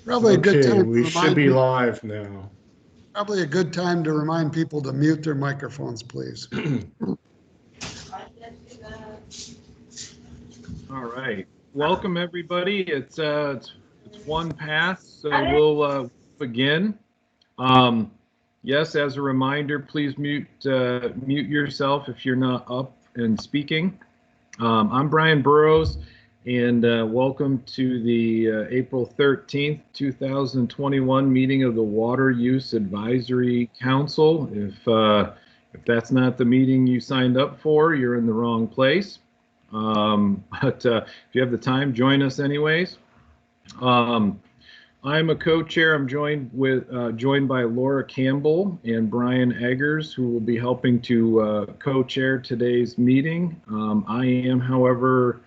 Probably a good Okay, time. we to should remind be people- live now. Probably a good time to remind people to mute their microphones, please. All right, welcome everybody. It's 1:00, so we'll begin. Yes, as a reminder, please mute yourself if you're not up and speaking. I'm Brian Burrows, and welcome to the April 13th, 2021 meeting of the Water Use Advisory Council. If that's not the meeting you signed up for, you're in the wrong place. But if you have the time, join us anyways. I'm a co-chair. I'm joined by Laura Campbell and Brian Eggers, who will be helping to co-chair today's meeting. I am, however,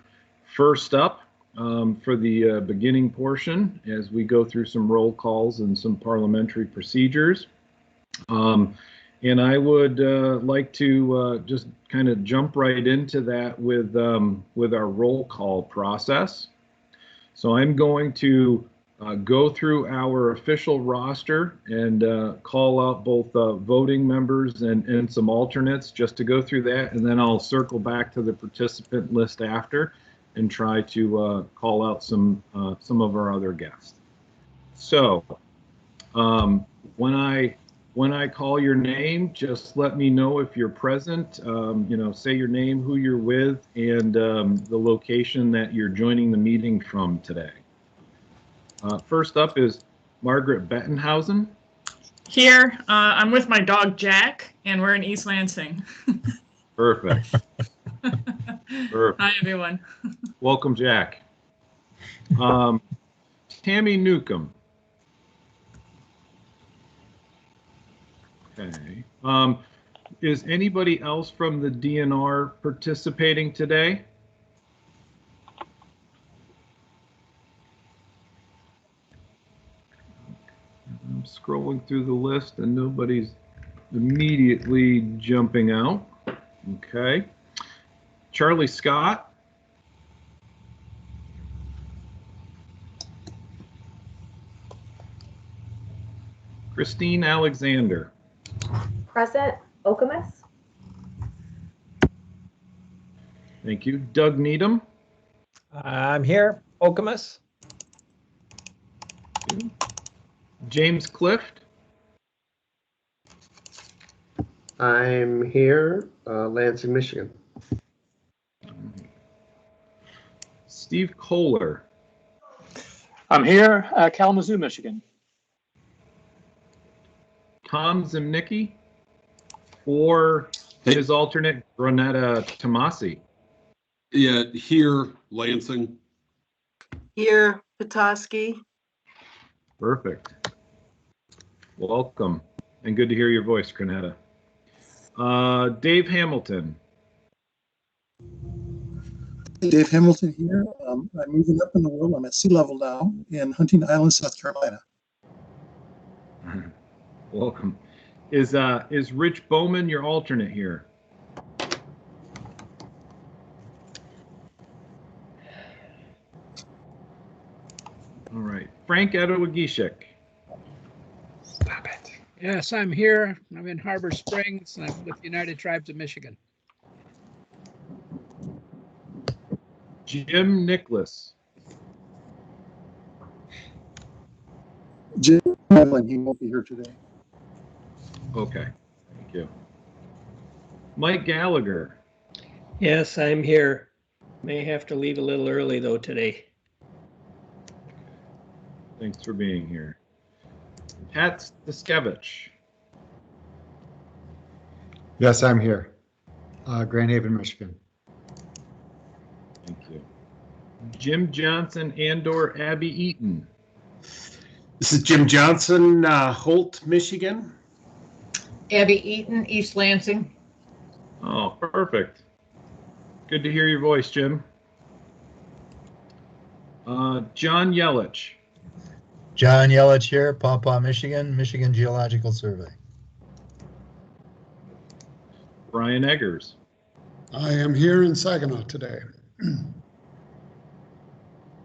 first up for the beginning portion as we go through some roll calls and some parliamentary procedures. And I would like to just kind of jump right into that with our roll call process. So I'm going to go through our official roster and call out both voting members and some alternates just to go through that, and then I'll circle back to the participant list after and try to call out some of our other guests. So when I call your name, just let me know if you're present. Say your name, who you're with, and the location that you're joining the meeting from today. First up is Margaret Bettenhausen. Here, I'm with my dog Jack, and we're in East Lansing. Perfect. Perfect. Hi, everyone. Welcome, Jack. Tammy Newcomb. Okay. Is anybody else from the DNR participating today? I'm scrolling through the list and nobody's immediately jumping out. Okay. Charlie Scott. Christine Alexander. Present. Okamus. Thank you. Doug Needham. I'm here. Okamus. James Clift. I'm here, Lansing, Michigan. Steve Kohler. I'm here, Kalamazoo, Michigan. Tom Zimnicki, or his alternate, Granetta Tomasi. Yeah, here, Lansing. Here, Petoskey. Perfect. Welcome, and good to hear your voice, Granetta. Dave Hamilton. Dave Hamilton here. I'm moving up in the world. I'm at sea level now in Hunting Island, South Carolina. Welcome. Is Rich Bowman your alternate here? All right. Frank Edowagishik. Stop it. Yes, I'm here. I'm in Harbor Springs, and I'm with the United Tribes of Michigan. Jim Nicholas. Jim Hamlin, he won't be here today. Okay, thank you. Mike Gallagher. Yes, I'm here. May have to leave a little early though today. Thanks for being here. Pat Staskevich. Yes, I'm here. Grand Haven, Michigan. Thank you. Jim Johnson and/or Abby Eaton. This is Jim Johnson, Holt, Michigan. Abby Eaton, East Lansing. Oh, perfect. Good to hear your voice, Jim. John Yelich. John Yelich here, Paw Paw, Michigan, Michigan Geological Survey. Brian Eggers. I am here in Saginaw today.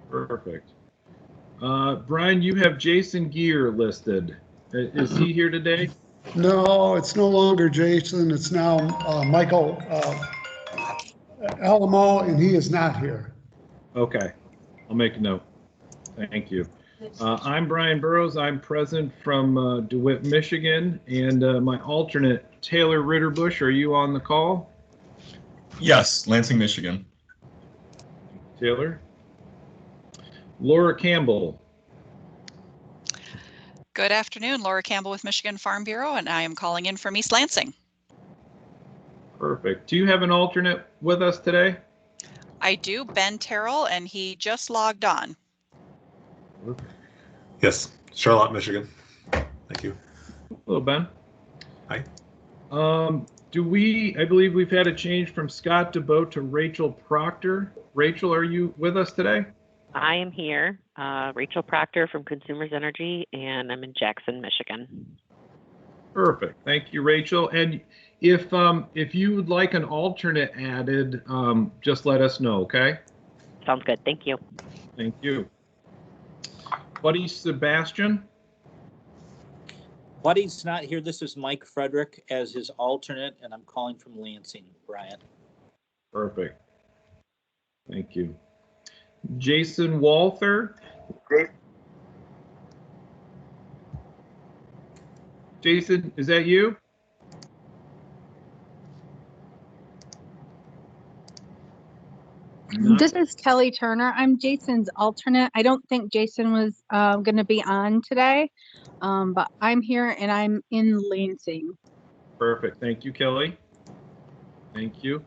Perfect. Brian, you have Jason Gear listed. Is he here today? No, it's no longer Jason. It's now Michael Alamo, and he is not here. Okay, I'll make a note. Thank you. I'm Brian Burrows. I'm present from DeWitt, Michigan, and my alternate, Taylor Ritterbush. Are you on the call? Yes, Lansing, Michigan. Taylor? Laura Campbell. Good afternoon, Laura Campbell with Michigan Farm Bureau, and I am calling in from East Lansing. Perfect. Do you have an alternate with us today? I do, Ben Terrell, and he just logged on. Yes, Charlotte, Michigan. Thank you. Hello, Ben. Hi. I believe we've had a change from Scott DeBoat to Rachel Proctor. Rachel, are you with us today? I am here, Rachel Proctor from Consumers Energy, and I'm in Jackson, Michigan. Perfect. Thank you, Rachel. And if you would like an alternate added, just let us know, okay? Sounds good. Thank you. Thank you. Buddy Sebastian? Buddy's not here. This is Mike Frederick as his alternate, and I'm calling from Lansing, Brian. Perfect. Thank you. Jason Walther? Jason, is that you? This is Kelly Turner. I'm Jason's alternate. I don't think Jason was going to be on today, but I'm here and I'm in Lansing. Perfect. Thank you, Kelly. Thank you.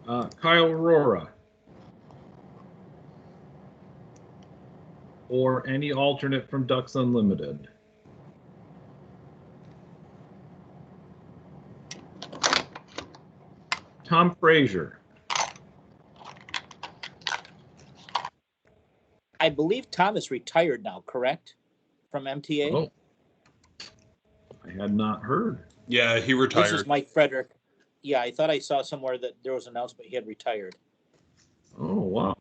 Kyle Aurora. Or any alternate from Ducks Unlimited. Tom Frazier. I believe Tom is retired now, correct? From MTA? Oh, I had not heard. Yeah, he retired. This is Mike Frederick. Yeah, I thought I saw somewhere that there was an announcement he had retired. Oh, wow.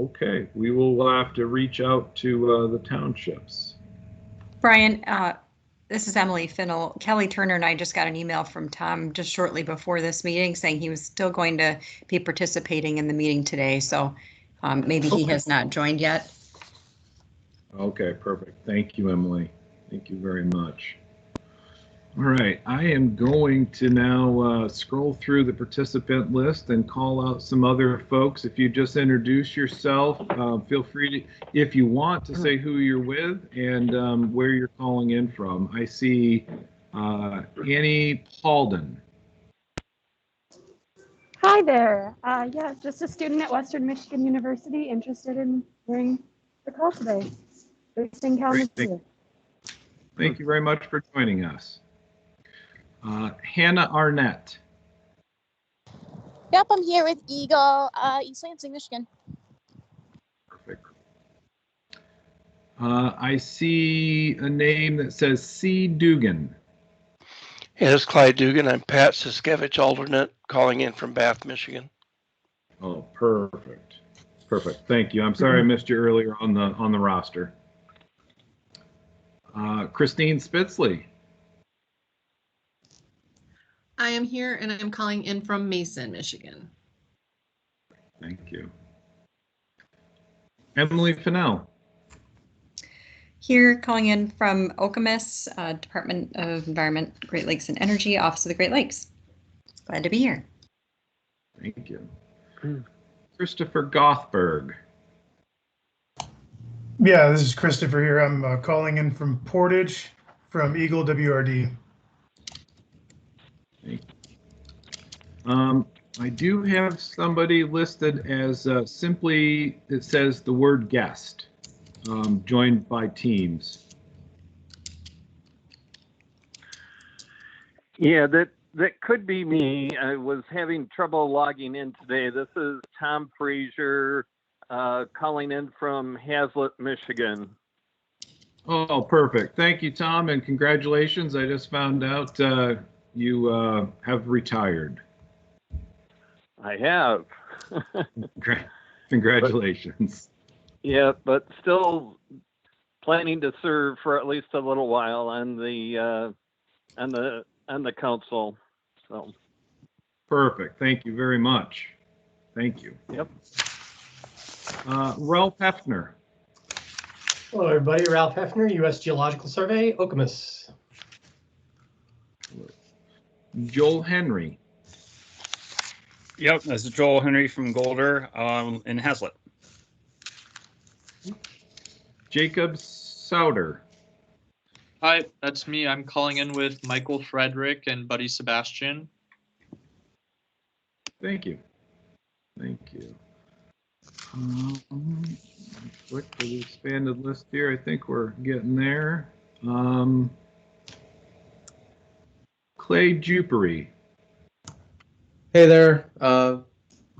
Okay, we will have to reach out to the townships. Brian, this is Emily Finnell. Kelly Turner and I just got an email from Tom just shortly before this meeting saying he was still going to be participating in the meeting today. So maybe he has not joined yet. Okay, perfect. Thank you, Emily. Thank you very much. All right, I am going to now scroll through the participant list and call out some other folks. If you just introduce yourself, feel free to, if you want, to say who you're with and where you're calling in from. I see Annie Paulden. Hi there. Yeah, just a student at Western Michigan University interested in hearing the call today. Based in Kalamazoo. Thank you very much for joining us. Hannah Arnett. Yep, I'm here with Eagle, East Lansing, Michigan. Perfect. I see a name that says C. Dugan. Hey, this is Clyde Dugan. I'm Pat Siskevich, alternate, calling in from Bath, Michigan. Oh, perfect. Perfect. Thank you. I'm sorry I missed you earlier on the roster. Christine Spitzley. I am here and I'm calling in from Mason, Michigan. Thank you. Emily Finnell. Here calling in from Okemos, Department of Environment, Great Lakes and Energy, Office of the Great Lakes. Glad to be here. Thank you. Christopher Gothberg. Yeah, this is Christopher here. I'm calling in from Portage from Eagle WRD. I do have somebody listed as simply, it says the word guest, joined by Teams. Yeah, that could be me. I was having trouble logging in today. This is Tom Frazier calling in from Hazlet, Michigan. Oh, perfect. Thank you, Tom, and congratulations. I just found out you have retired. I have. Congratulations. Yeah, but still planning to serve for at least a little while on the council. So. Perfect. Thank you very much. Thank you. Yep. Ralph Hefner. Hello, everybody. Ralph Hefner, U.S. Geological Survey, Okemos. Joel Henry. Yep, this is Joel Henry from Golder in Hazlet. Jacob Souter. Hi, that's me. I'm calling in with Michael Frederick and Buddy Sebastian. Thank you. Thank you. Click for the expanded list here. I think we're getting there. Clay Jupery. Hey there,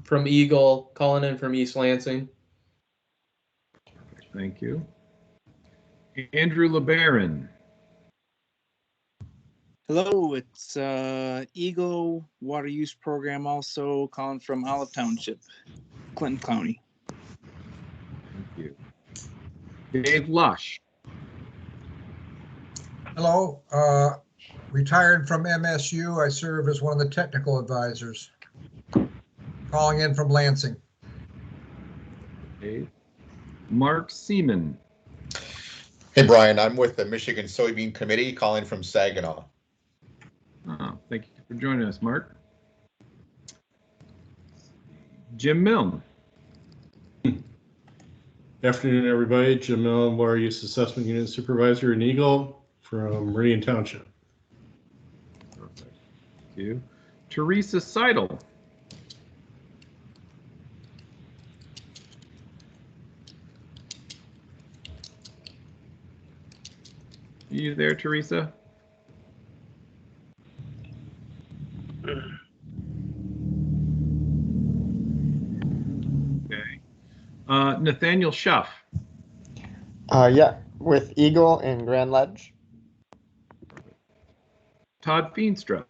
from Eagle, calling in from East Lansing. Thank you. Andrew LeBaron. Hello, it's Eagle Water Use Program, also calling from Olive Township, Clinton County. Thank you. Dave Lush. Hello, retired from MSU. I serve as one of the technical advisors. Calling in from Lansing. Dave. Mark Seaman. Hey, Brian, I'm with the Michigan Soybean Committee calling from Saginaw. Thank you for joining us, Mark. Jim Milne. Afternoon, everybody. Jim Milne, Water Use Assessment Unit Supervisor in Eagle from Meridian Township. Perfect. Thank you. Teresa Seidel. Are you there, Teresa? Okay. Nathaniel Schuff. Yeah, with Eagle in Grand Ledge. Todd Feenstra.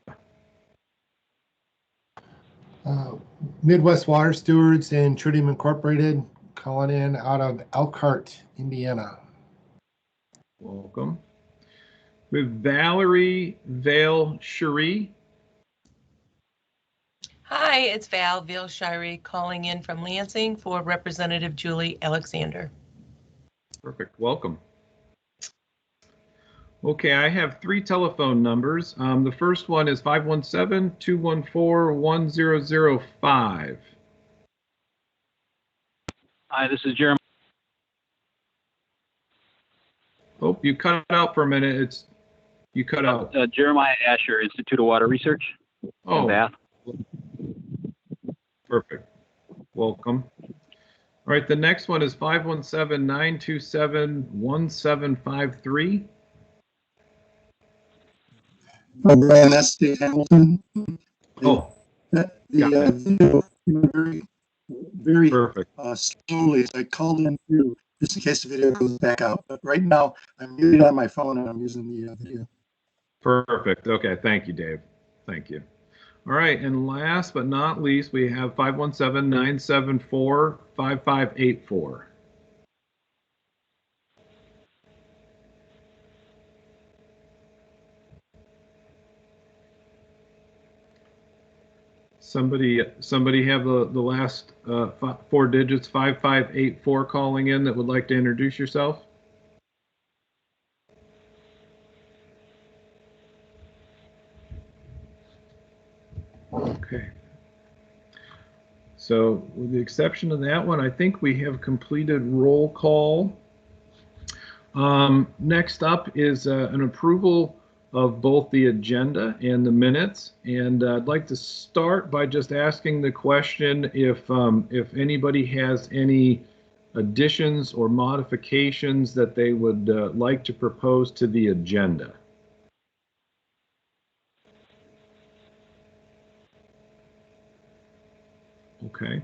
Midwest Water Stewards and Tritium Incorporated, calling in out of Elkhart, Indiana. Welcome. With Valerie Vale Cherie. Hi, it's Val Vale-Shirey calling in from Lansing for Representative Julie Alexander. Perfect. Welcome. Okay, I have 3 telephone numbers. The first one is 517-214-1005. Hi, this is Jeremy. Oh, you cut out for a minute. You cut out. Jeremiah Asher, Institute of Water Research. Oh, Bath. Perfect. Welcome. All right, the next one is 517-927-1753. Brian, that's Dave Hamilton. Oh, video very perfect. Slowly. So I called in through just in case the video goes back out. But right now, I'm muted on my phone and I'm using the video. Perfect. Okay, thank you, Dave. Thank you. All right, and last but not least, we have 517-974-5584. Somebody have the last 4 digits, 5584 calling in that would like to introduce yourself? Okay. So with the exception of that one, I think we have completed roll call. Next up is an approval of both the agenda and the minutes. And I'd like to start by just asking the question if anybody has any additions or modifications that they would like to propose to the agenda. Okay.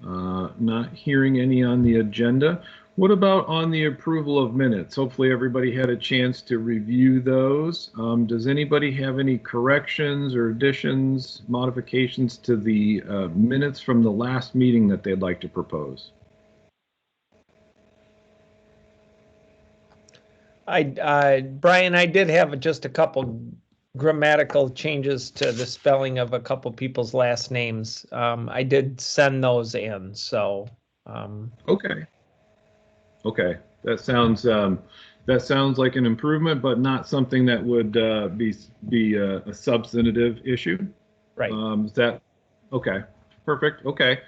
Not hearing any on the agenda. What about on the approval of minutes? Hopefully everybody had a chance to review those. Does anybody have any corrections or additions, modifications to the minutes from the last meeting that they'd like to propose? Brian, I did have just a couple grammatical changes to the spelling of a couple people's last names. I did send those in, so. Okay. Okay, that sounds like an improvement, but not something that would be a substantive issue. Right. Is that okay? Perfect. Okay.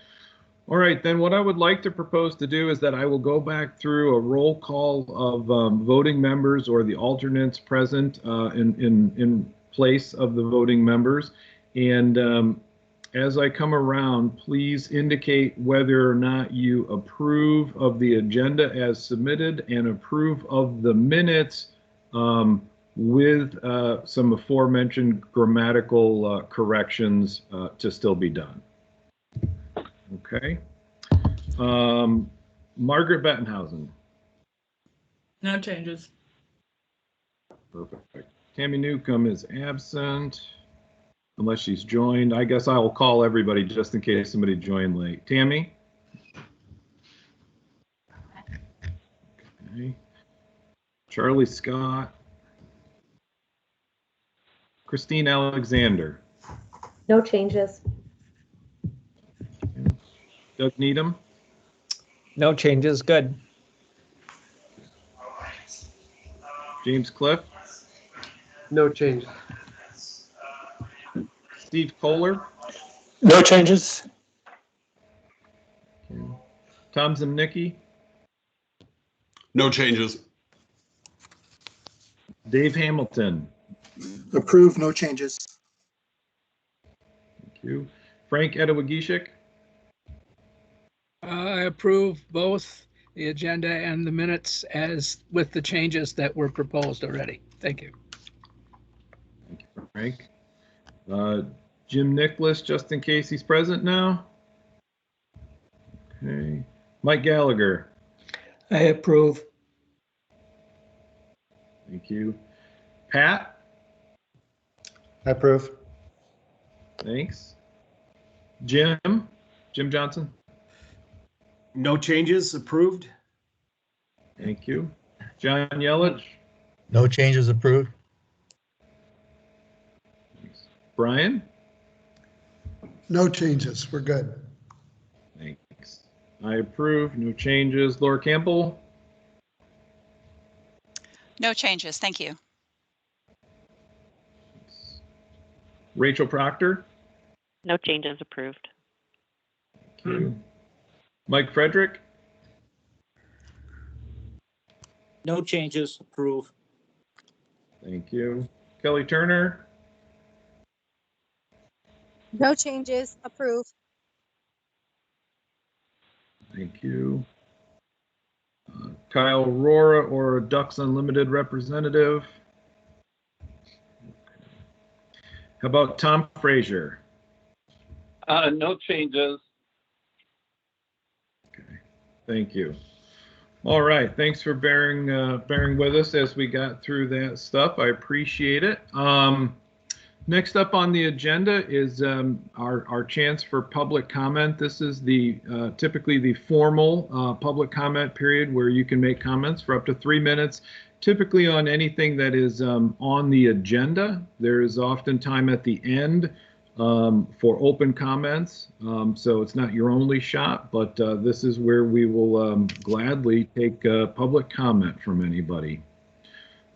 All right, then what I would like to propose to do is that I will go back through a roll call of voting members or the alternates present in place of the voting members. And as I come around, please indicate whether or not you approve of the agenda as submitted and approve of the minutes with some aforementioned grammatical corrections to still be done. Okay. Margaret Bettenhausen. No changes. Perfect. Tammy Newcomb is absent unless she's joined. I guess I will call everybody just in case somebody joined late. Tammy? Okay. Charlie Scott. Christine Alexander. No changes. Doug Needham. No changes. Good. James Cliff. No changes. Steve Kohler. No changes. Tom Zimnicki. No changes. Dave Hamilton. Approve, no changes. Thank you. Frank Edowagishik. I approve both the agenda and the minutes as with the changes that were proposed already. Thank you. Thank you, Frank. Jim Nicholas, just in case he's present now. Okay. Mike Gallagher. I approve. Thank you. Pat. I approve. Thanks. Jim Johnson. No changes. Approved. Thank you. John Yelich. No changes. Approved. Brian. No changes. We're good. Thanks. I approve. No changes. Laura Campbell. No changes. Thank you. Rachel Proctor. No changes. Approved. Thank you. Mike Frederick. No changes. Approve. Thank you. Kelly Turner. No changes. Approve. Thank you. Kyle Aurora or Ducks Unlimited representative. How about Tom Frazier? No changes. Thank you. All right. Thanks for bearing with us as we got through that stuff. I appreciate it. Next up on the agenda is our chance for public comment. This is the typically the formal public comment period where you can make comments for up to 3 minutes, typically on anything that is on the agenda. There is often time at the end for open comments. So it's not your only shot, but this is where we will gladly take public comment from anybody.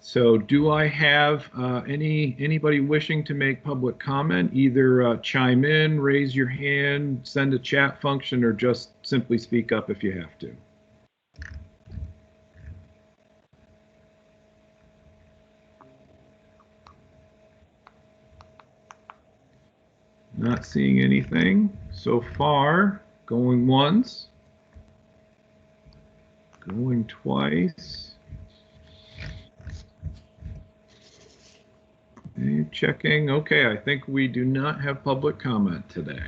So do I have anybody wishing to make public comment? Either chime in, raise your hand, send a chat function, or just simply speak up if you have to. Not seeing anything so far. Going once. Going twice. Okay, checking. Okay, I think we do not have public comment today.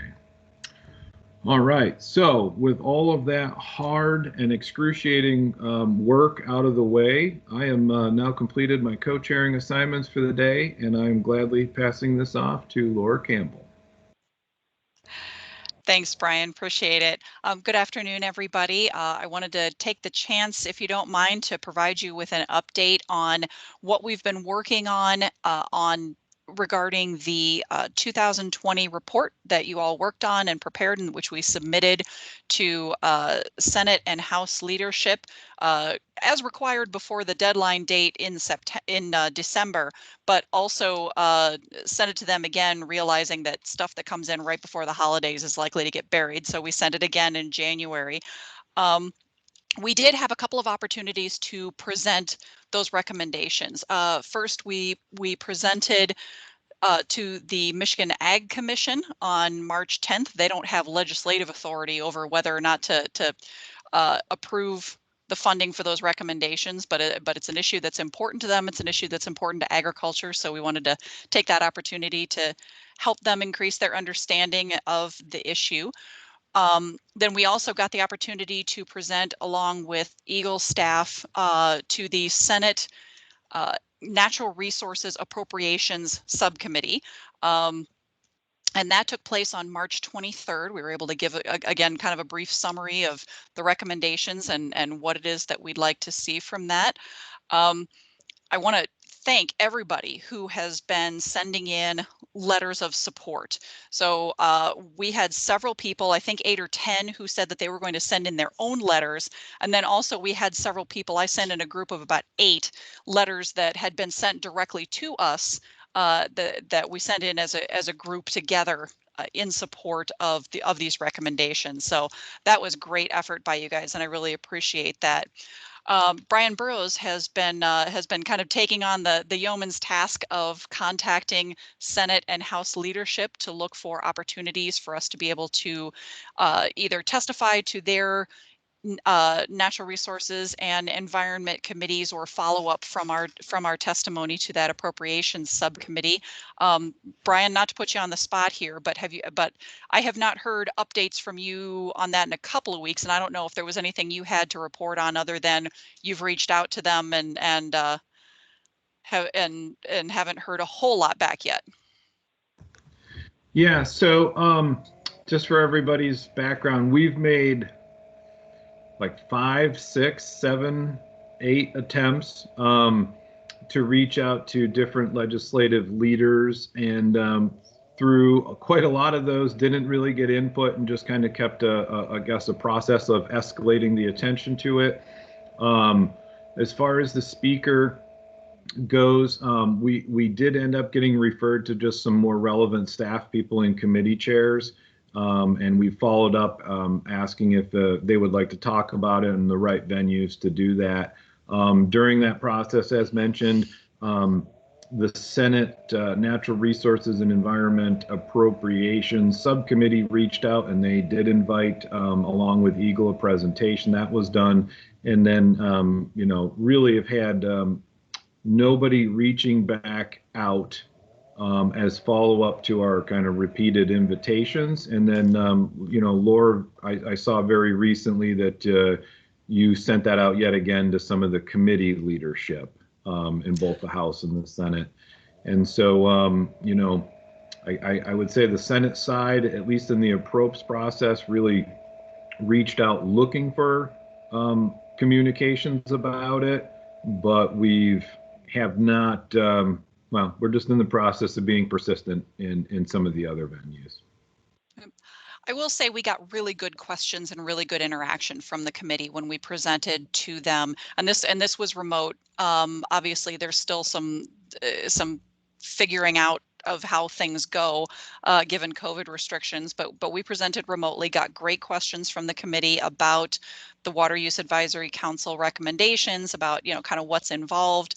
All right, so with all of that hard and excruciating work out of the way, I am now completed my co-chairing assignments for the day, and I am gladly passing this off to Laura Campbell. Thanks, Brian. Appreciate it. Good afternoon, everybody. I wanted to take the chance, if you don't mind, to provide you with an update on what we've been working on regarding the 2020 report that you all worked on and prepared, and which we submitted to Senate and House leadership as required before the deadline date in December, but also sent it to them again, realizing that stuff that comes in right before the holidays is likely to get buried. So we sent it again in January. We did have a couple of opportunities to present those recommendations. First, we presented to the Michigan Ag Commission on March 10th. They don't have legislative authority over whether or not to approve the funding for those recommendations, but it's an issue that's important to them. It's an issue that's important to agriculture. So we wanted to take that opportunity to help them increase their understanding of the issue. Then we also got the opportunity to present along with Eagle staff to the Senate Natural Resources Appropriations Subcommittee. And that took place on March 23rd. We were able to give, again, kind of a brief summary of the recommendations and what it is that we'd like to see from that. I want to thank everybody who has been sending in letters of support. So we had several people, I think 8 or 10, who said that they were going to send in their own letters. And then also we had several people, I sent in a group of about 8 letters that had been sent directly to us that we sent in as a group together in support of these recommendations. So that was great effort by you guys, and I really appreciate that. Brian Burrows has been kind of taking on the yeoman's task of contacting Senate and House leadership to look for opportunities for us to be able to either testify to their natural resources and environment committees or follow up from our testimony to that appropriations subcommittee. Brian, not to put you on the spot here, but I have not heard updates from you on that in a couple of weeks, and I don't know if there was anything you had to report on other than you've reached out to them and haven't heard a whole lot back yet. Yeah, so just for everybody's background, we've made like 5, 6, 7, 8 attempts to reach out to different legislative leaders, and through quite a lot of those didn't really get input and just kind of kept I guess a process of escalating the attention to it. As far as the speaker goes, we did end up getting referred to just some more relevant staff people in committee chairs. And we followed up asking if they would like to talk about it and the right venues to do that. During that process, as mentioned, the Senate Natural Resources and Environment Appropriations Subcommittee reached out, and they did invite, along with Eagle, a presentation that was done. And then, really have had nobody reaching back out as follow-up to our kind of repeated invitations. And then, Laura, I saw very recently that you sent that out yet again to some of the committee leadership in both the House and the Senate. And so, I would say the Senate side, at least in the approps process, really reached out looking for communications about it, but have not, well, we're just in the process of being persistent in some of the other venues. I will say we got really good questions and really good interaction from the committee when we presented to them, and this was remote. Obviously, there's still some figuring out of how things go given COVID restrictions, but we presented remotely, got great questions from the committee about the Water Use Advisory Council recommendations, about kind of what's involved.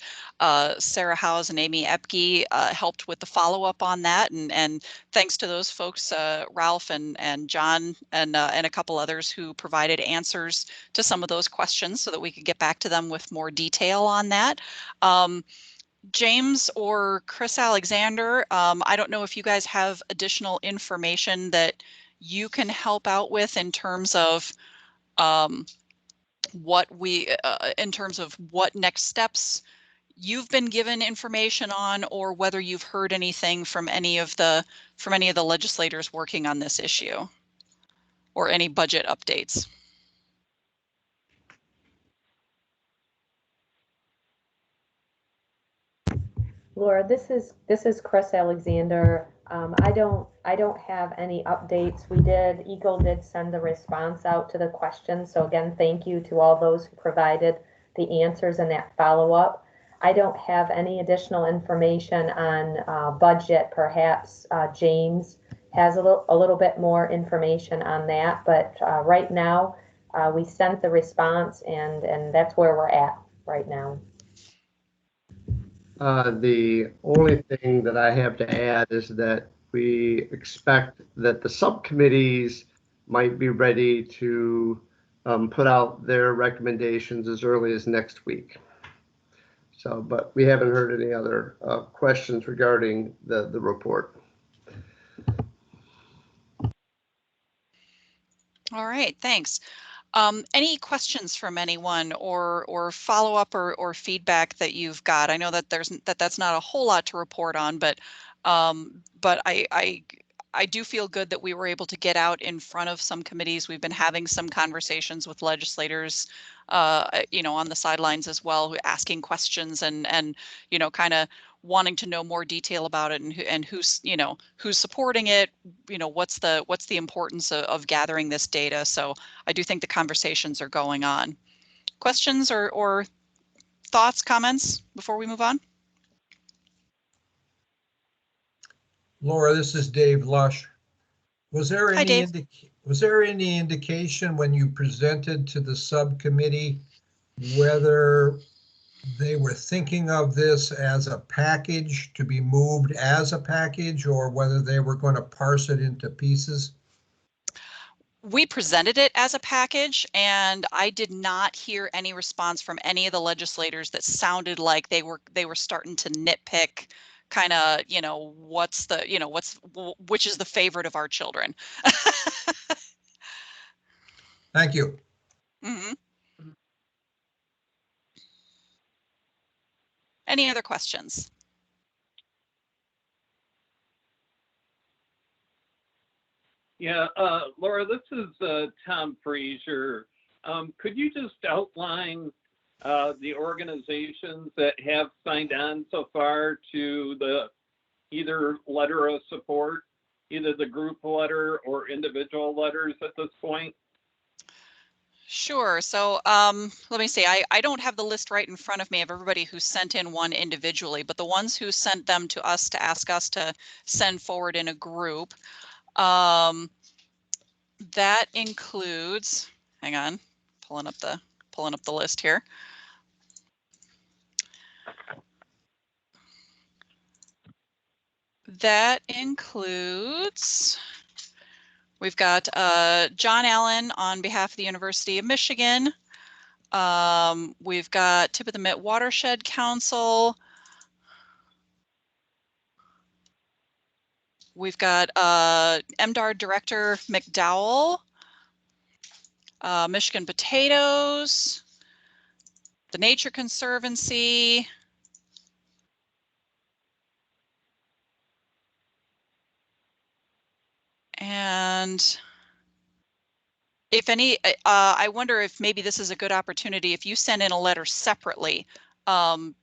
Sarah Howes and Amy Epke helped with the follow-up on that, and thanks to those folks, Ralph and John and a couple others who provided answers to some of those questions so that we could get back to them with more detail on that. James or Chris Alexander, I don't know if you guys have additional information that you can help out with in terms of what next steps you've been given information on, or whether you've heard anything from any of the legislators working on this issue. or any budget updates. Laura, this is Chris Alexander. I don't have any updates. Eagle did send the response out to the questions. So again, thank you to all those who provided the answers in that follow-up. I don't have any additional information on budget. Perhaps James has a little bit more information on that, but right now we sent the response and that's where we're at right now. The only thing that I have to add is that we expect that the subcommittees might be ready to put out their recommendations as early as next week. So, but we haven't heard any other questions regarding the report. All right, thanks. Any questions from anyone or follow up or feedback that you've got? I know that that's not a whole lot to report on, but I do feel good that we were able to get out in front of some committees. We've been having some conversations with legislators, on the sidelines as well, asking questions and kind of wanting to know more detail about it and who's supporting it. What's the importance of gathering this data? So I do think the conversations are going on. Questions or thoughts, comments before we move on? Laura, this is Dave Lush. Was there Hi, any Dave. was there any indication when you presented to the subcommittee whether they were thinking of this as a package to be moved as a package, or whether they were going to parse it into pieces? We presented it as a package, and I did not hear any response from any of the legislators that sounded like they were starting to nitpick kind of, which is the favorite of our children. Thank you. Mm-hmm. Any other questions? Yeah, Laura, this is Tom Frazier. Could you just outline the organizations that have signed on so far to the either letter of support, either the group letter or individual letters at this point? Sure. So let me see. I don't have the list right in front of me of everybody who sent in one individually, but the ones who sent them to us to ask us to send forward in a group, that includes, hang on, pulling up the list here. That includes, we've got John Allen on behalf of the University of Michigan. We've got Tip of the Mitt Watershed Council. We've got MDARD Director McDowell, Michigan Potatoes, the Nature Conservancy, and if any, I wonder if maybe this is a good opportunity if you send in a letter separately,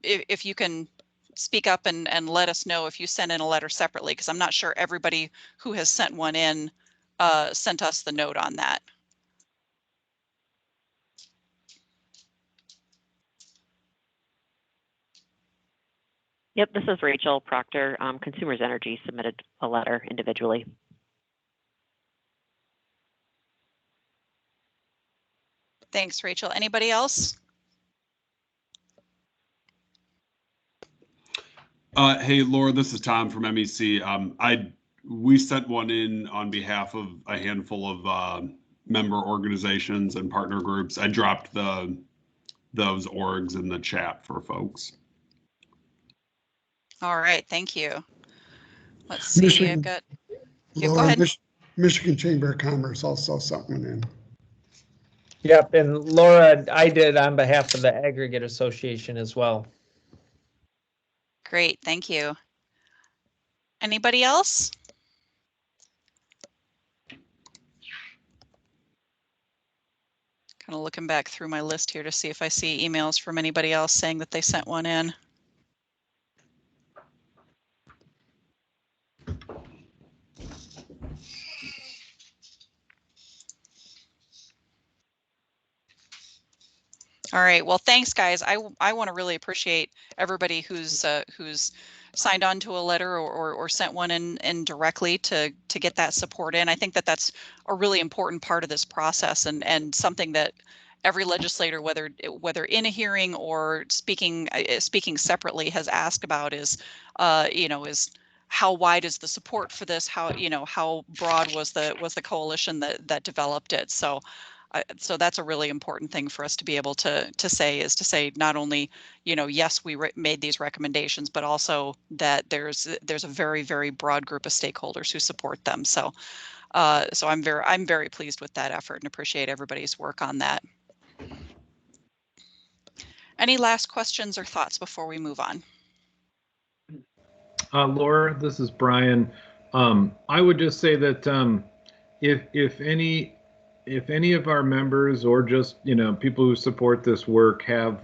if you can speak up and let us know if you send in a letter separately, because I'm not sure everybody who has sent one in sent us the note on that. Yep, this is Rachel Proctor. Consumers Energy submitted a letter individually. Thanks, Rachel. Anybody else? Hey, Laura, this is Tom from MEC. We sent one in on behalf of a handful of member organizations and partner groups. I dropped those orgs in the chat for folks. All right, thank you. Let's see. Michigan, I've got. Yeah, Laura, go ahead. Michigan Chamber of Commerce also sent one in. Yep, and Laura, I did on behalf of the Aggregate Association as well. Great, thank you. Anybody else? Kind of looking back through my list here to see if I see emails from anybody else saying that they sent one in. All right. Well, thanks, guys. I want to really appreciate everybody who's signed on to a letter or sent one in directly to get that support in. I think that that's a really important part of this process and something that every legislator, whether in a hearing or speaking separately, has asked about is how wide is the support for this? How broad was the coalition that developed it? So that's a really important thing for us to be able to say not only, yes, we made these recommendations, but also that there's a very, very broad group of stakeholders who support them. So I'm very pleased with that effort and appreciate everybody's work on that. Any last questions or thoughts before we move on? Laura, this is Brian. I would just say that if any of our members or just people who support this work have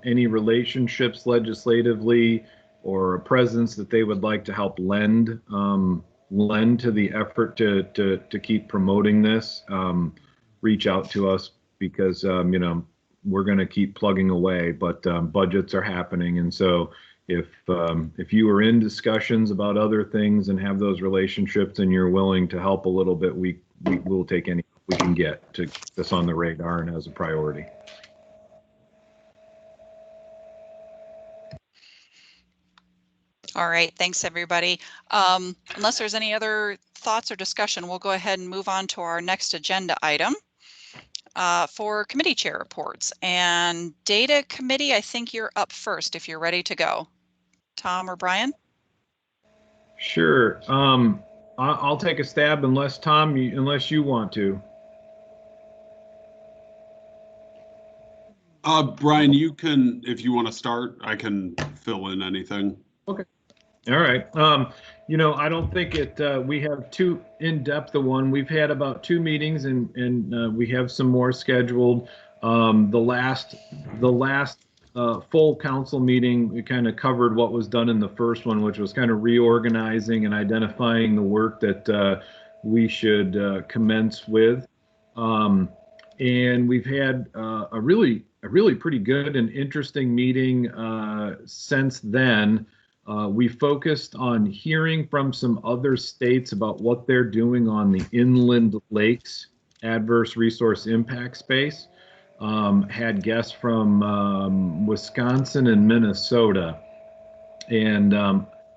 any relationships legislatively or a presence that they would like to help lend to the effort to keep promoting this, reach out to us, because we're going to keep plugging away, but budgets are happening, and so if you are in discussions about other things and have those relationships and you're willing to help a little bit, we will take any we can get to get this on the radar and as a priority. All right, thanks everybody. Unless there's any other thoughts or discussion, we'll go ahead and move on to our next agenda item for committee chair reports. And data committee, I think you're up first if you're ready to go. Tom or Brian? Sure. I'll take a stab unless unless you want to. Brian, you can, if you want to start, I can fill in anything. Okay. All right. I don't think we have too in-depth a one. We've had about 2 meetings and we have some more scheduled. The last full council meeting, we kind of covered what was done in the first one, which was kind of reorganizing and identifying the work that we should commence with. And we've had a really pretty good and interesting meeting since then. We focused on hearing from some other states about what they're doing on the inland lakes adverse resource impact space. Had guests from Wisconsin and Minnesota. And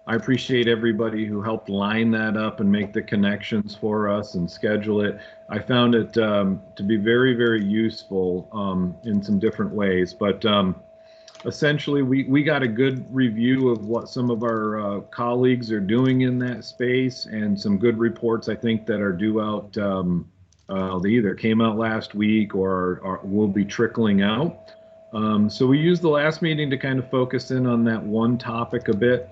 I appreciate everybody who helped line that up and make the connections for us and schedule it. I found it to be very, very useful in some different ways. But essentially, we got a good review of what some of our colleagues are doing in that space and some good reports, I think, that are due out. They either came out last week or will be trickling out. So we used the last meeting to kind of focus in on that one topic a bit.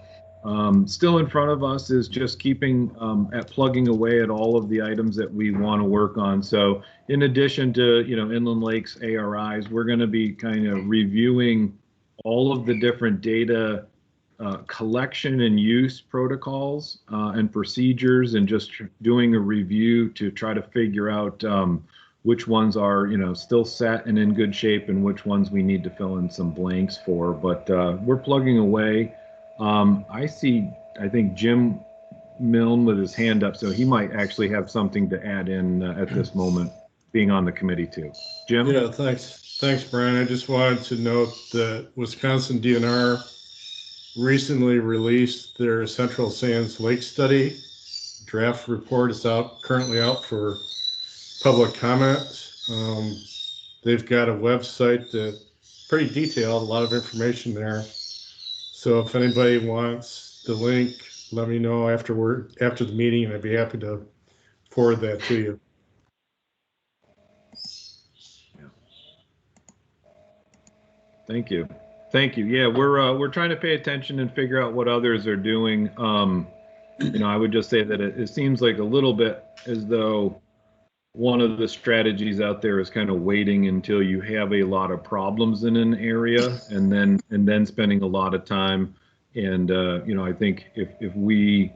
Still in front of us is just keeping at plugging away at all of the items that we want to work on. So in addition to, Inland Lakes ARIs, we're going to be kind of reviewing all of the different data collection and use protocols and procedures, and just doing a review to try to figure out which ones are, still set and in good shape and which ones we need to fill in some blanks for. But we're plugging away. I think Jim Milne with his hand up, so he might actually have something to add in at this moment, being on the committee too. Jim? Yeah, thanks, Brian. I just wanted to note that Wisconsin DNR recently released their Central Sands Lake Study. Draft report is currently out for public comment. They've got a website that's pretty detailed, a lot of information there. So if anybody wants the link, let me know after the meeting, and I'd be happy to forward that to you. Thank you. Yeah, we're trying to pay attention and figure out what others are doing. I would just say that it seems like a little bit as though one of the strategies out there is kind of waiting until you have a lot of problems in an area and then spending a lot of time. And, I think if we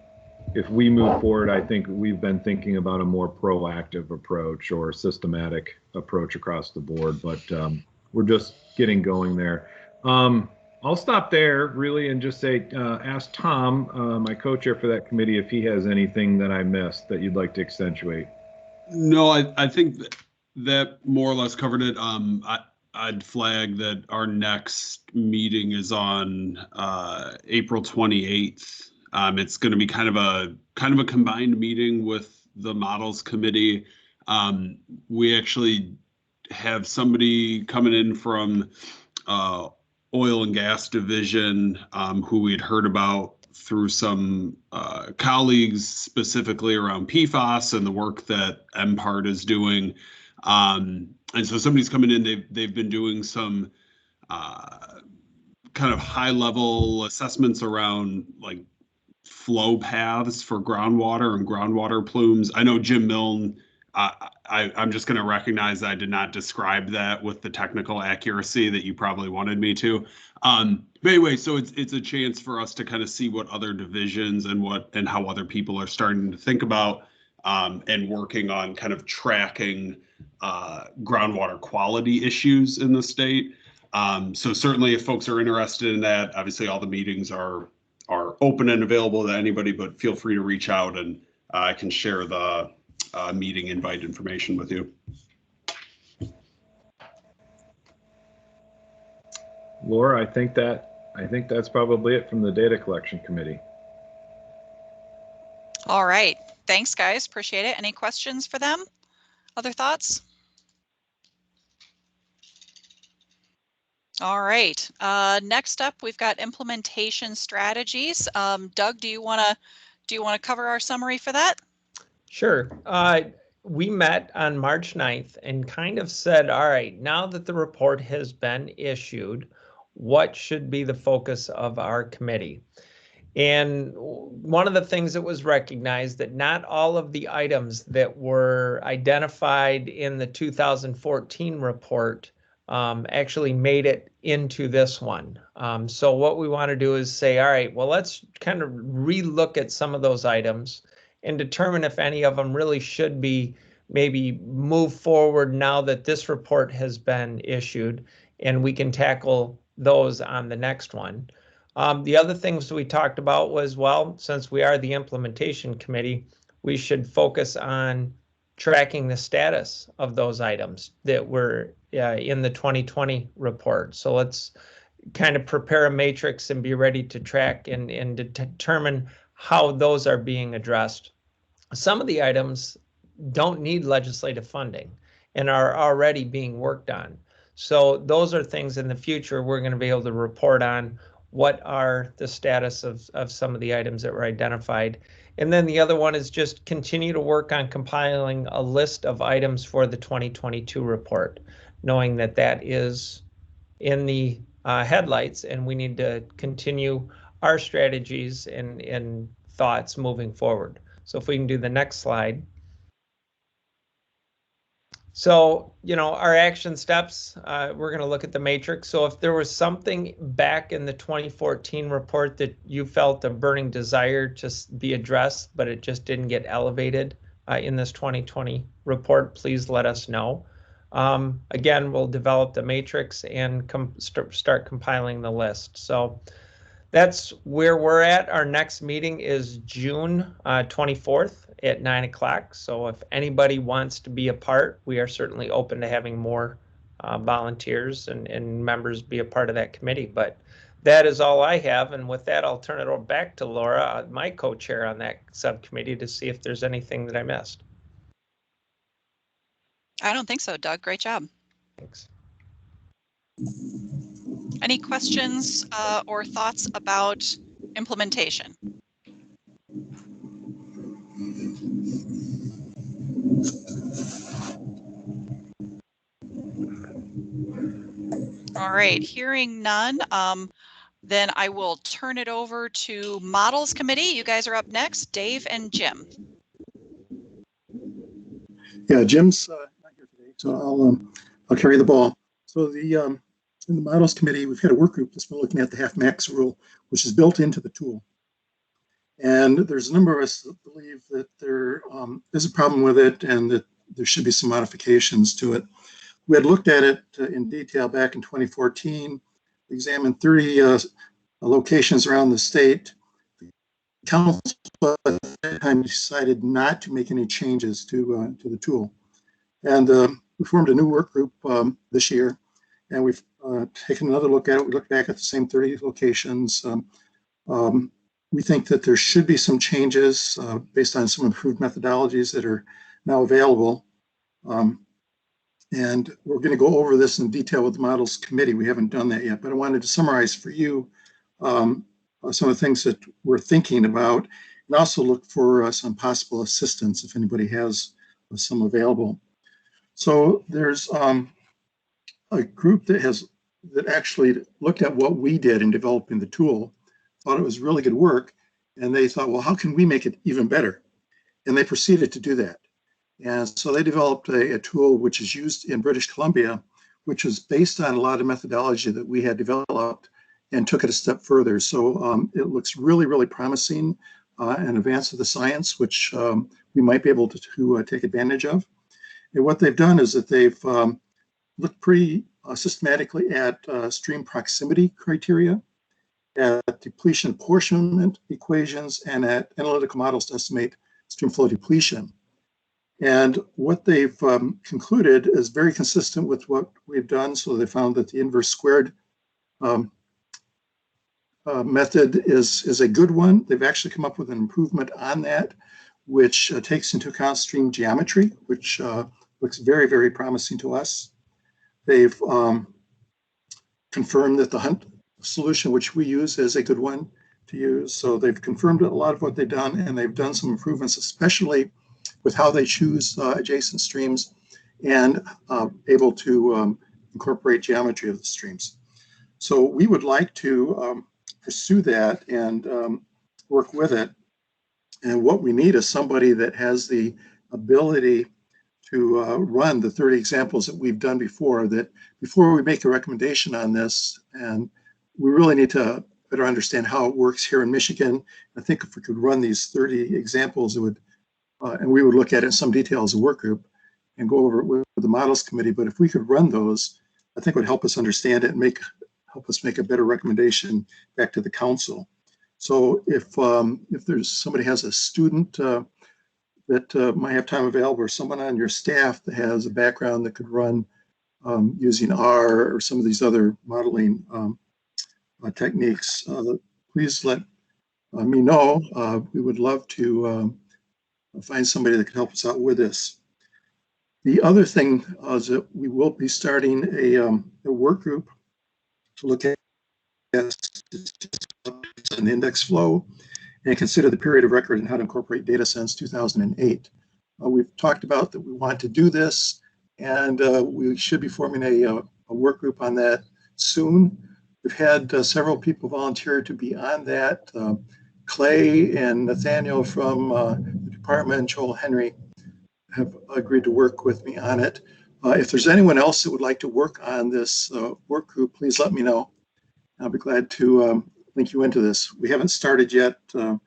move forward, I think we've been thinking about a more proactive approach or systematic approach across the board, but we're just getting going there. I'll stop there really and just say, ask Tom, my co-chair for that committee, if he has anything that I missed that you'd like to accentuate. No, I think that more or less covered it. I'd flag that our next meeting is on April 28th. It's going to be kind of a combined meeting with the models committee. We actually have somebody coming in from oil and gas division who we'd heard about through some colleagues specifically around PFAS and the work that MPART is doing. And so somebody's coming in, they've been doing some kind of high level assessments around like flow paths for groundwater and groundwater plumes. I know Jim Milne, I'm just going to recognize I did not describe that with the technical accuracy that you probably wanted me to. But anyway, so it's a chance for us to kind of see what other divisions and how other people are starting to think about and working on kind of tracking groundwater quality issues in the state. So certainly if folks are interested in that, obviously all the meetings are open and available to anybody, but feel free to reach out and I can share the meeting invite information with you. Laura, I think that's probably it from the data collection committee. All right. Thanks, guys. Appreciate it. Any questions for them? Other thoughts? All right. Next up, we've got implementation strategies. Doug, do you want to cover our summary for that? Sure. We met on March 9th and kind of said, all right, now that the report has been issued, what should be the focus of our committee? And one of the things that was recognized that not all of the items that were identified in the 2014 report actually made it into this one. So what we want to do is say, all right, well, let's kind of relook at some of those items and determine if any of them really should be maybe move forward now that this report has been issued, and we can tackle those on the next one. The other things we talked about was, well, since we are the implementation committee, we should focus on tracking the status of those items that were in the 2020 report. So let's kind of prepare a matrix and be ready to track and determine how those are being addressed. Some of the items don't need legislative funding and are already being worked on. So those are things in the future we're going to be able to report on what are the status of some of the items that were identified. And then the other one is just continue to work on compiling a list of items for the 2022 report, knowing that that is in the headlights and we need to continue our strategies and thoughts moving forward. So if we can do the next slide. So, our action steps, we're going to look at the matrix. So if there was something back in the 2014 report that you felt a burning desire to be addressed, but it just didn't get elevated in this 2020 report, please let us know. Again, we'll develop the matrix and start compiling the list. So that's where we're at. Our next meeting is June 24th at 9 o'clock. So if anybody wants to be a part, we are certainly open to having more volunteers and members be a part of that committee. But that is all I have. And with that, I'll turn it back to Laura, my co-chair on that subcommittee, to see if there's anything that I missed. I don't think so, Doug. Great job. Thanks. Any questions or thoughts about implementation? All right, hearing none, then I will turn it over to Models Committee. You guys are up next, Dave and Jim. Yeah, Jim's not here today, so I'll carry the ball. So in the models committee, we've had a work group that's been looking at the half max rule, which is built into the tool. And there's a number of us that believe that there is a problem with it and that there should be some modifications to it. We had looked at it in detail back in 2014, examined 30 locations around the state. The council at that time decided not to make any changes to the tool. And we formed a new work group this year, and we've taken another look at it. We looked back at the same 30 locations. We think that there should be some changes based on some improved methodologies that are now available. And we're going to go over this in detail with the models committee. We haven't done that yet, but I wanted to summarize for you some of the things that we're thinking about, and also look for some possible assistance if anybody has some available. So there's a group that actually looked at what we did in developing the tool, thought it was really good work, and they thought, well, how can we make it even better? And they proceeded to do that. And so they developed a tool which is used in British Columbia, which was based on a lot of methodology that we had developed and took it a step further. So it looks really, really promising, an advance of the science, which we might be able to take advantage of. And what they've done is that they've looked pretty systematically at stream proximity criteria, at depletion apportionment equations, and at analytical models to estimate stream flow depletion. And what they've concluded is very consistent with what we've done. So they found that the inverse squared method is a good one. They've actually come up with an improvement on that, which takes into account stream geometry, which looks very, very promising to us. They've confirmed that the Hunt solution, which we use, is a good one to use. So they've confirmed a lot of what they've done, and they've done some improvements, especially with how they choose adjacent streams and able to incorporate geometry of the streams. So we would like to pursue that and work with it. And what we need is somebody that has the ability to run the 30 examples that we've done before, that before we make a recommendation on this, and we really need to better understand how it works here in Michigan. I think if we could run these 30 examples, it would, and we would look at it in some detail as a work group and go over it with the models committee. But if we could run those, I think it would help us understand it and help us make a better recommendation back to the council. So if there's somebody has a student that might have time available, or someone on your staff that has a background that could run using R or some of these other modeling techniques, please let me know. We would love to find somebody that could help us out with this. The other thing is that we will be starting a work group to look at an index flow and consider the period of record and how to incorporate data since 2008. We've talked about that we want to do this, and we should be forming a work group on that soon. We've had several people volunteer to be on that. Clay and Nathaniel from the department, Joel Henry, have agreed to work with me on it. If there's anyone else that would like to work on this work group, please let me know. I'll be glad to link you into this. We haven't started yet, but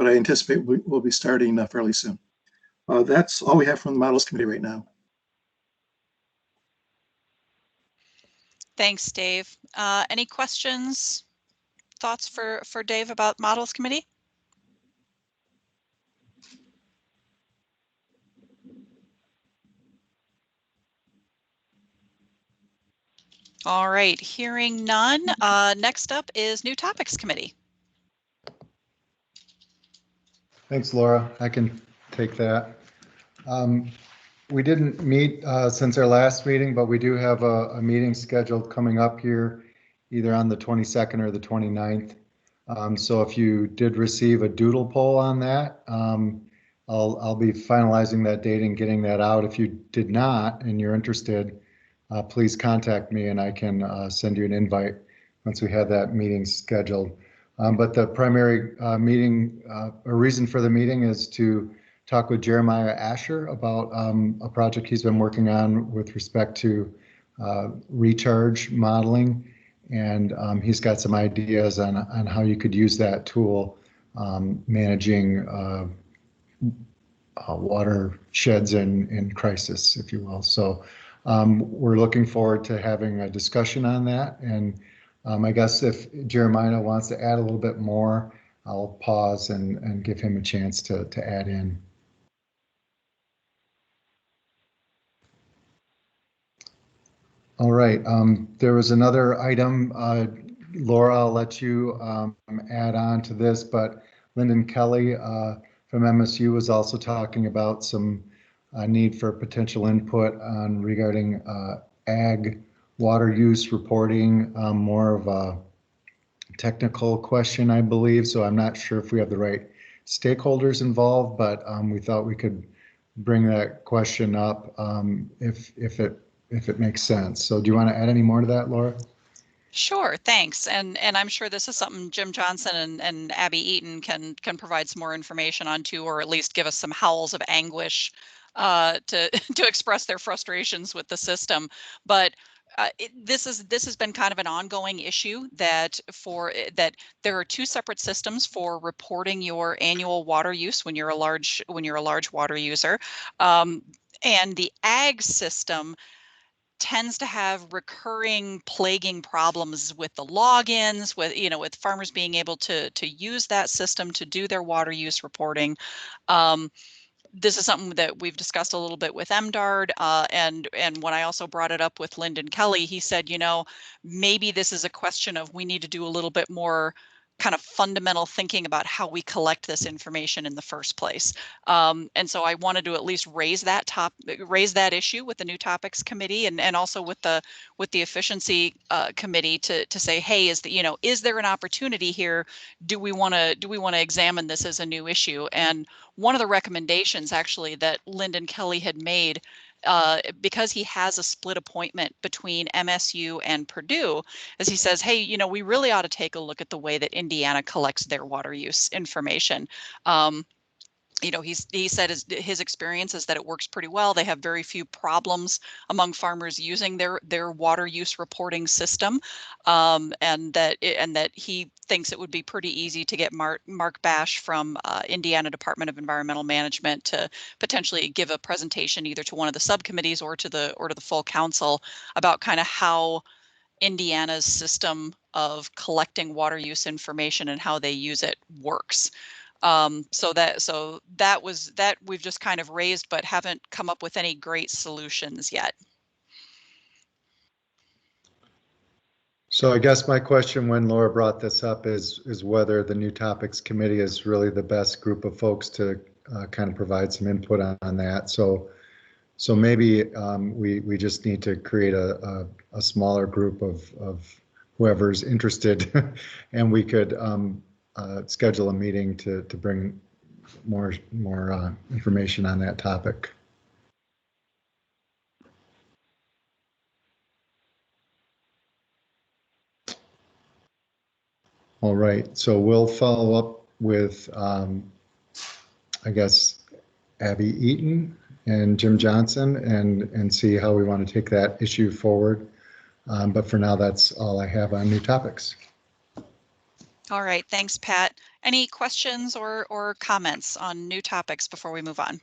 I anticipate we'll be starting fairly soon. That's all we have from the models committee right now. Thanks, Dave. Any questions, thoughts for Dave about models committee? All right, hearing none. Next up is new topics committee. Thanks, Laura. I can take that. We didn't meet since our last meeting, but we do have a meeting scheduled coming up here, either on the 22nd or the 29th. So if you did receive a doodle poll on that, I'll be finalizing that date and getting that out. If you did not and you're interested, please contact me and I can send you an invite once we have that meeting scheduled. But the primary meeting, or reason for the meeting is to talk with Jeremiah Asher about a project he's been working on with respect to recharge modeling. And he's got some ideas on how you could use that tool managing watersheds in crisis, if you will. So we're looking forward to having a discussion on that. And I guess if Jeremiah wants to add a little bit more, I'll pause and give him a chance to add in. All right, there was another item, Laura, I'll let you add on to this, but Lyndon Kelly from MSU was also talking about some need for potential input on regarding ag water use reporting, more of a technical question, I believe. So I'm not sure if we have the right stakeholders involved, but we thought we could bring that question up if it makes sense. So do you want to add any more to that, Laura? Sure, thanks. And I'm sure this is something Jim Johnson and Abby Eaton can provide some more information on too, or at least give us some howls of anguish to express their frustrations with the system. But this has been kind of an ongoing issue that there are two separate systems for reporting your annual water use when you're a large water user, and the ag system tends to have recurring plaguing problems with the logins, with farmers being able to use that system to do their water use reporting. This is something that we've discussed a little bit with MDARD, and when I also brought it up with Lyndon Kelly, he said, maybe this is a question of we need to do a little bit more kind of fundamental thinking about how we collect this information in the first place. And so I wanted to at least raise that issue with the New Topics Committee and also with the Efficiency Committee to say, hey, is there an opportunity here? Do we want to examine this as a new issue? And one of the recommendations actually that Lyndon Kelly had made, because he has a split appointment between MSU and Purdue, as he says, hey, we really ought to take a look at the way that Indiana collects their water use information. He said his experience is that it works pretty well. They have very few problems among farmers using their water use reporting system, and that he thinks it would be pretty easy to get Mark Bash from Indiana Department of Environmental Management to potentially give a presentation either to one of the subcommittees or to the full council about kind of how Indiana's system of collecting water use information and how they use it works. So that we've just kind of raised, but haven't come up with any great solutions yet. So I guess my question when Laura brought this up is whether the New Topics Committee is really the best group of folks to kind of provide some input on that. So maybe we just need to create a smaller group of whoever's interested, and we could schedule a meeting to bring more information on that topic. All right, so we'll follow up with, I guess, Abby Eaton and Jim Johnson and see how we want to take that issue forward. But for now, that's all I have on New Topics. All right, thanks, Pat. Any questions or comments on New Topics before we move on?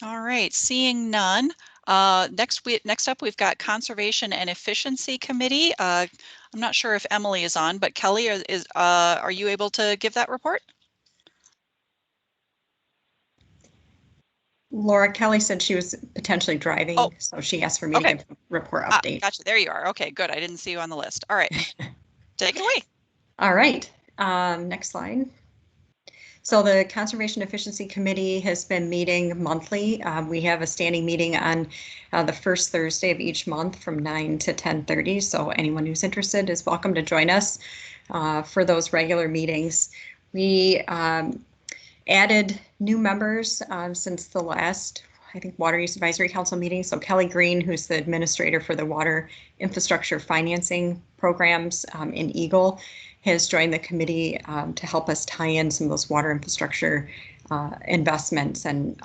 All right, seeing none. Next up, we've got Conservation and Efficiency Committee. I'm not sure if Emily is on, but Kelly, are you able to give that report? Laura, Kelly said she was potentially driving, so she asked for me to give a report update. Gotcha, there you are. Okay, good. I didn't see you on the list. All right, take it away. All right, next slide. So the Conservation Efficiency Committee has been meeting monthly. We have a standing meeting on the first Thursday of each month from 9 to 10:30. So anyone who's interested is welcome to join us for those regular meetings. We added new members since the last I think, Water Use Advisory Council meeting. So Kelly Green, who's the administrator for the Water Infrastructure Financing Programs in Eagle, has joined the committee to help us tie in some of those water infrastructure investments and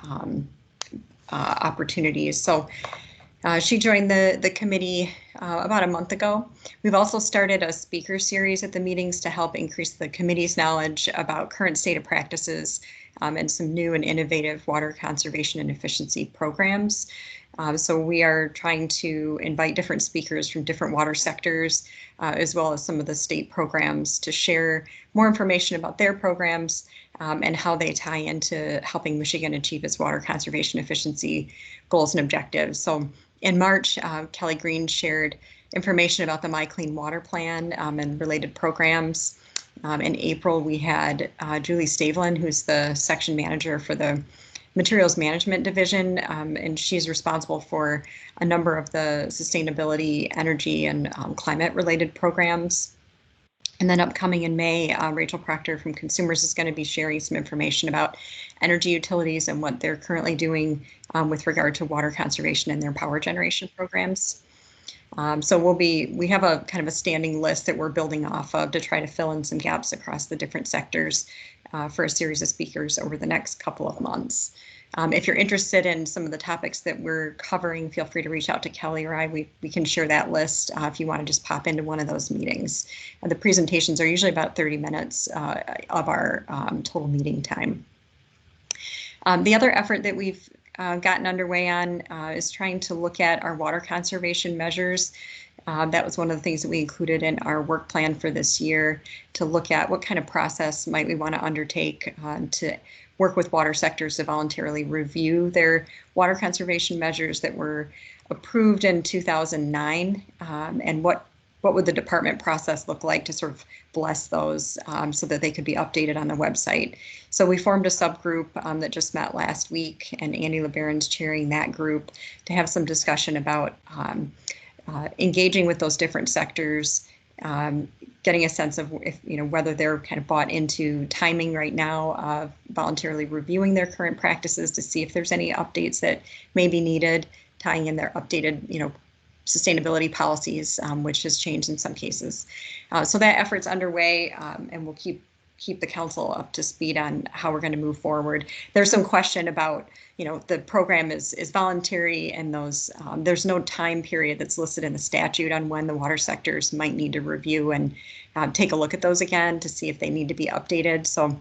opportunities. So she joined the committee about a month ago. We've also started a speaker series at the meetings to help increase the committee's knowledge about current state of practices and some new and innovative water conservation and efficiency programs. So we are trying to invite different speakers from different water sectors, as well as some of the state programs, to share more information about their programs and how they tie into helping Michigan achieve its water conservation efficiency goals and objectives. So in March, Kelly Green shared information about the My Clean Water Plan and related programs. In April, we had Julie Stavelin, who's the section manager for the Materials Management Division, and she's responsible for a number of the sustainability, energy, and climate-related programs. And then upcoming in May, Rachel Proctor from Consumers is going to be sharing some information about energy utilities and what they're currently doing with regard to water conservation in their power generation programs. So we have a kind of a standing list that we're building off of to try to fill in some gaps across the different sectors for a series of speakers over the next couple of months. If you're interested in some of the topics that we're covering, feel free to reach out to Kelly or I. We can share that list if you want to just pop into one of those meetings. The presentations are usually about 30 minutes of our total meeting time. The other effort that we've gotten underway on is trying to look at our water conservation measures. That was one of the things that we included in our work plan for this year, to look at what kind of process might we want to undertake to work with water sectors to voluntarily review their water conservation measures that were approved in 2009, and what would the department process look like to sort of bless those so that they could be updated on the website. So we formed a subgroup that just met last week, and Andy LeBaron's chairing that group to have some discussion about engaging with those different sectors, getting a sense of whether they're kind of bought into timing right now of voluntarily reviewing their current practices to see if there's any updates that may be needed, tying in their updated sustainability policies, which has changed in some cases. So that effort's underway, and we'll keep the council up to speed on how we're going to move forward. There's some question about, the program is voluntary, and those there's no time period that's listed in the statute on when the water sectors might need to review and take a look at those again to see if they need to be updated. So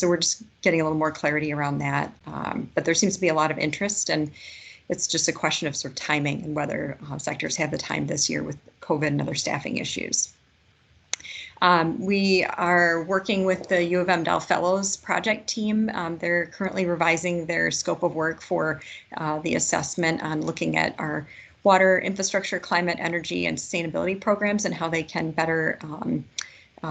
we're just getting a little more clarity around that. But there seems to be a lot of interest, and it's just a question of sort of timing and whether sectors have the time this year with COVID and other staffing issues. We are working with the U of M Dow Fellows project team. They're currently revising their scope of work for the assessment on looking at our water infrastructure, climate, energy, and sustainability programs and how they can better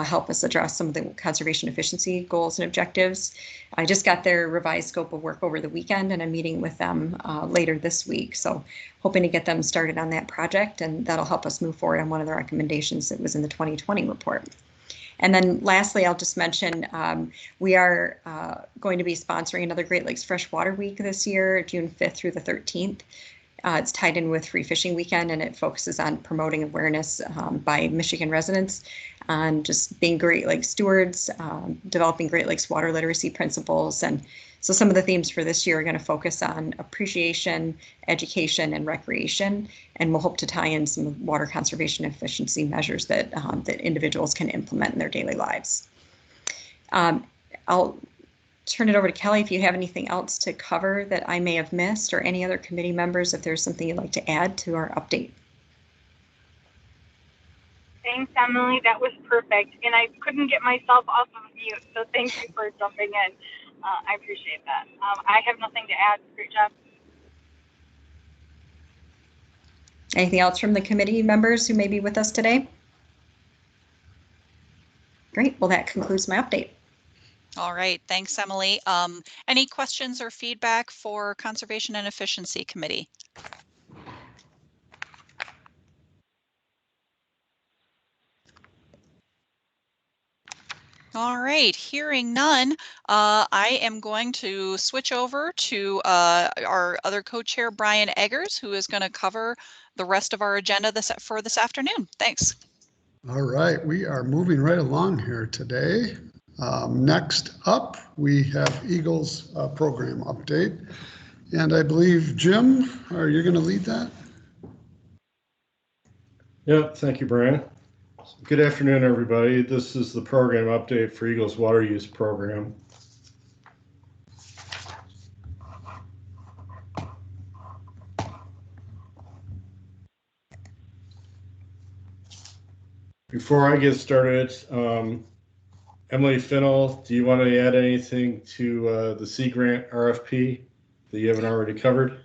help us address some of the conservation efficiency goals and objectives. I just got their revised scope of work over the weekend, and I'm meeting with them later this week. So hoping to get them started on that project, and that'll help us move forward on one of the recommendations that was in the 2020 report. And then lastly, I'll just mention we are going to be sponsoring another Great Lakes Freshwater Week this year, June 5th through the 13th. It's tied in with Free Fishing Weekend, and it focuses on promoting awareness by Michigan residents on just being Great Lakes stewards, developing Great Lakes water literacy principles. And so some of the themes for this year are going to focus on appreciation, education, and recreation. And we'll hope to tie in some water conservation efficiency measures that, that individuals can implement in their daily lives. I'll turn it over to Kelly if you have anything else to cover that I may have missed, or any other committee members if there's something you'd like to add to our update. Thanks, Emily. That was perfect. And I couldn't get myself off of mute, so thank you for jumping in. I appreciate that. I have nothing to add. Great job. Anything else from the committee members who may be with us today? Great. Well, that concludes my update. All right. Thanks, Emily. Any questions or feedback for Conservation and Efficiency Committee? All right, hearing none, I am going to switch over to our other co-chair, Brian Eggers, who is going to cover the rest of our agenda for this afternoon. Thanks. All right, we are moving right along here today. Next up, we have Eagles program update. And I believe, Jim, are you going to lead that? Yep, thank you, Brian. Good afternoon, everybody. This is the program update for Eagles Water Use Program. Before I get started, Emily Finnell, do you want to add anything to the Sea Grant RFP that you haven't already covered?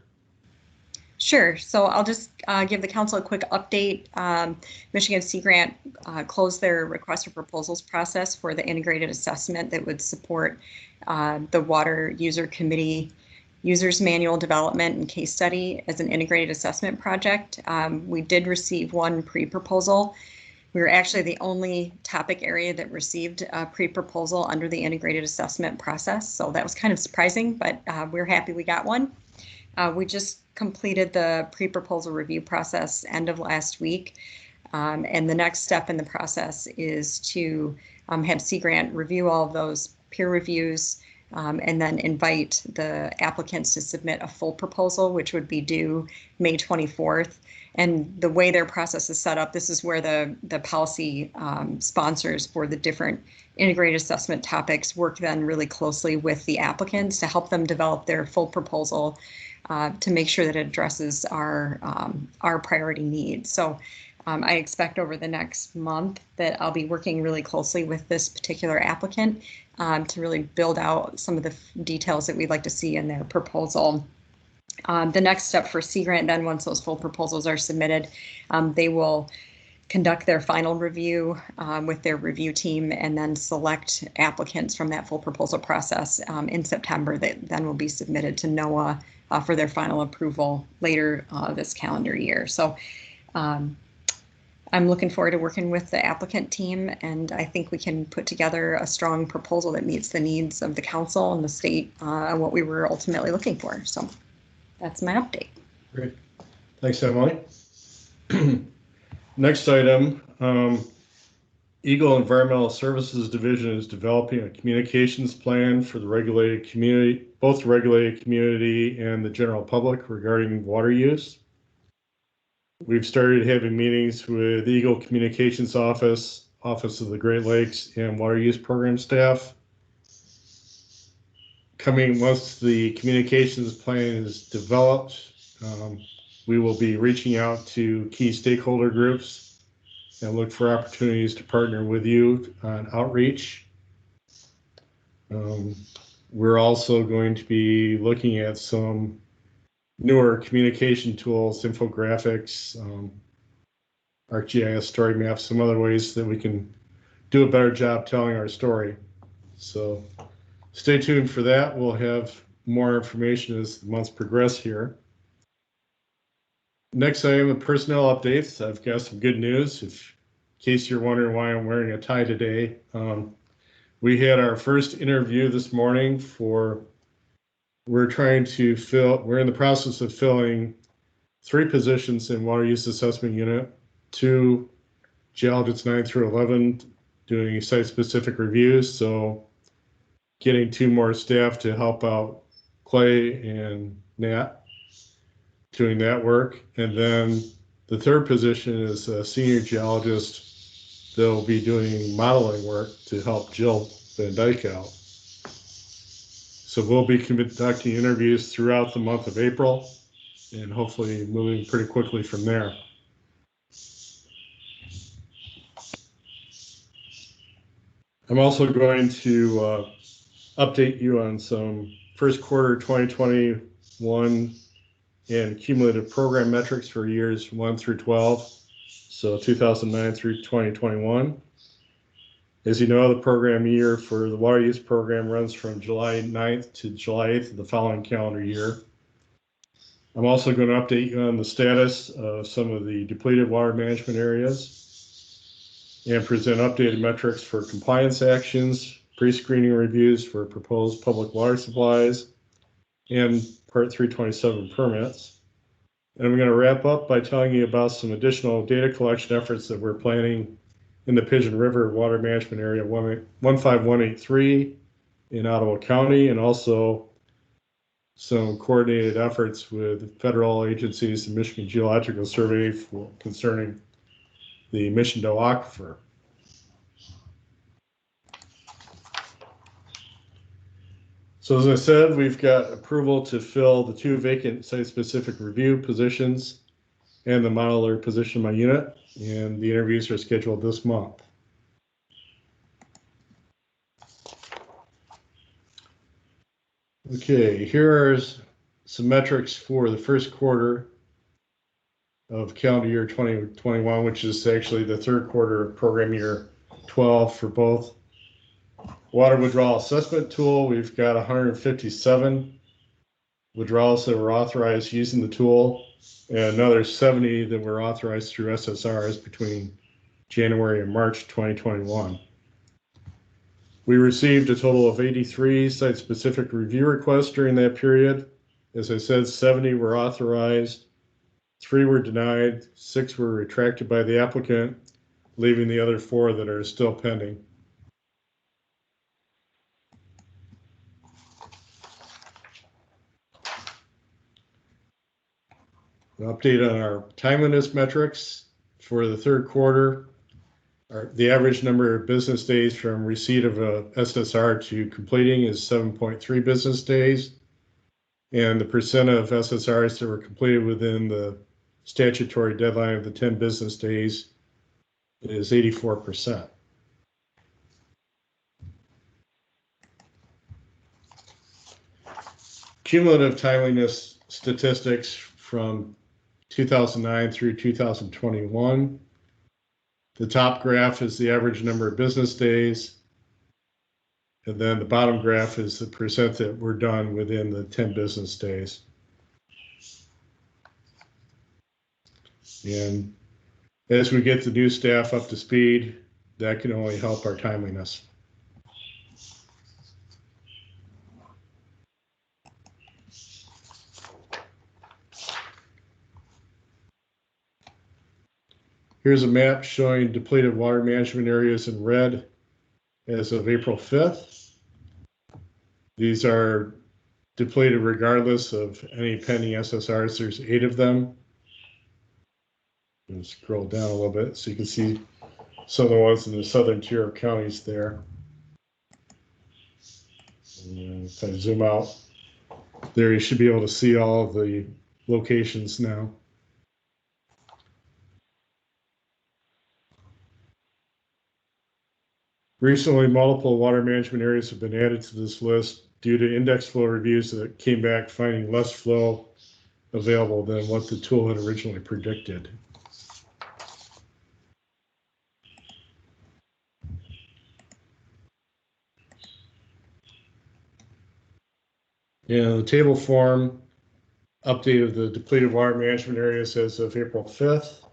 Sure. So I'll just give the council a quick update. Michigan Sea Grant closed their request for proposals process for the integrated assessment that would support the Water User Committee User's Manual Development and Case Study as an integrated assessment project. We did receive one pre-proposal. We were actually the only topic area that received a pre-proposal under the integrated assessment process. So that was kind of surprising, but we're happy we got one. We just completed the pre-proposal review process end of last week. And the next step in the process is to have Sea Grant review all of those peer reviews and then invite the applicants to submit a full proposal, which would be due May 24th. And the way their process is set up, this is where the policy sponsors for the different integrated assessment topics work then really closely with the applicants to help them develop their full proposal to make sure that it addresses our priority needs. So I expect over the next month that I'll be working really closely with this particular applicant to really build out some of the details that we'd like to see in their proposal. The next step for Sea Grant then, once those full proposals are submitted, they will conduct their final review with their review team and then select applicants from that full proposal process in September that then will be submitted to NOAA for their final approval later this calendar year. So I'm looking forward to working with the applicant team, and I think we can put together a strong proposal that meets the needs of the council and the state and what we were ultimately looking for. So that's my update. Great. Thanks, Emily. Next item, Eagle Environmental Services Division is developing a communications plan for the regulated community, both the regulated community and the general public regarding water use. We've started having meetings with the Eagle Communications Office of the Great Lakes, and Water Use Program staff. Once the communications plan is developed, we will be reaching out to key stakeholder groups and look for opportunities to partner with you on outreach. We're also going to be looking at some newer communication tools, infographics, ArcGIS story maps, some other ways that we can do a better job telling our story. So stay tuned for that. We'll have more information as the months progress here. Next item, the personnel updates. I've got some good news. In case you're wondering why I'm wearing a tie today, we had our first interview this morning we're in the process of filling 3 positions in Water Use Assessment Unit, 2 geologists 9 through 11 doing site-specific reviews. So getting 2 more staff to help out Clay and Nat doing that work. And then the 3rd position is a senior geologist. They'll be doing modeling work to help Jill Van Dyke out. So we'll be conducting interviews throughout the month of April and hopefully moving pretty quickly from there. I'm also going to update you on some first quarter 2021 and cumulative program metrics for years 1 through 12, so 2009 through 2021. As you know, the program year for the Water Use Program runs from July 9th to July 8th of the following calendar year. I'm also going to update you on the status of some of the depleted water management areas. and present updated metrics for compliance actions, pre-screening reviews for proposed public water supplies, and Part 327 permits. And I'm going to wrap up by telling you about some additional data collection efforts that we're planning in the Pigeon River Water Management Area 15183 in Ottawa County, and also some coordinated efforts with federal agencies and Michigan Geological Survey concerning the Mission Doe Aquifer. So as I said, we've got approval to fill the 2 vacant site-specific review positions and the modeler position by unit, and the interviews are scheduled this month. Okay, here are some metrics for the first quarter of calendar year 2021, which is actually the third quarter of program year 12 for both. Water withdrawal assessment tool, we've got 157 withdrawals that were authorized using the tool, and another 70 that were authorized through SSRs between January and March 2021. We received a total of 83 site-specific review requests during that period. As I said, 70 were authorized, 3 were denied, 6 were retracted by the applicant, leaving the other 4 that are still pending. An update on our timeliness metrics for the third quarter. The average number of business days from receipt of a SSR to completing is 7.3 business days. And the percent of SSRs that were completed within the statutory deadline of the 10 business days is 84%. Cumulative timeliness statistics from 2009 through 2021. The top graph is the average number of business days, and then the bottom graph is the percent that were done within the 10 business days. And as we get the new staff up to speed, that can only help our timeliness. Here's a map showing depleted water management areas in red as of April 5th. These are depleted regardless of any pending SSRs. There's 8 of them. And scroll down a little bit so you can see some of the ones in the southern tier of counties there. And if I zoom out, there you should be able to see all of the locations now. Recently, multiple water management areas have been added to this list due to index flow reviews that came back finding less flow available than what the tool had originally predicted. And the table form update of the depleted water management areas as of April 5th.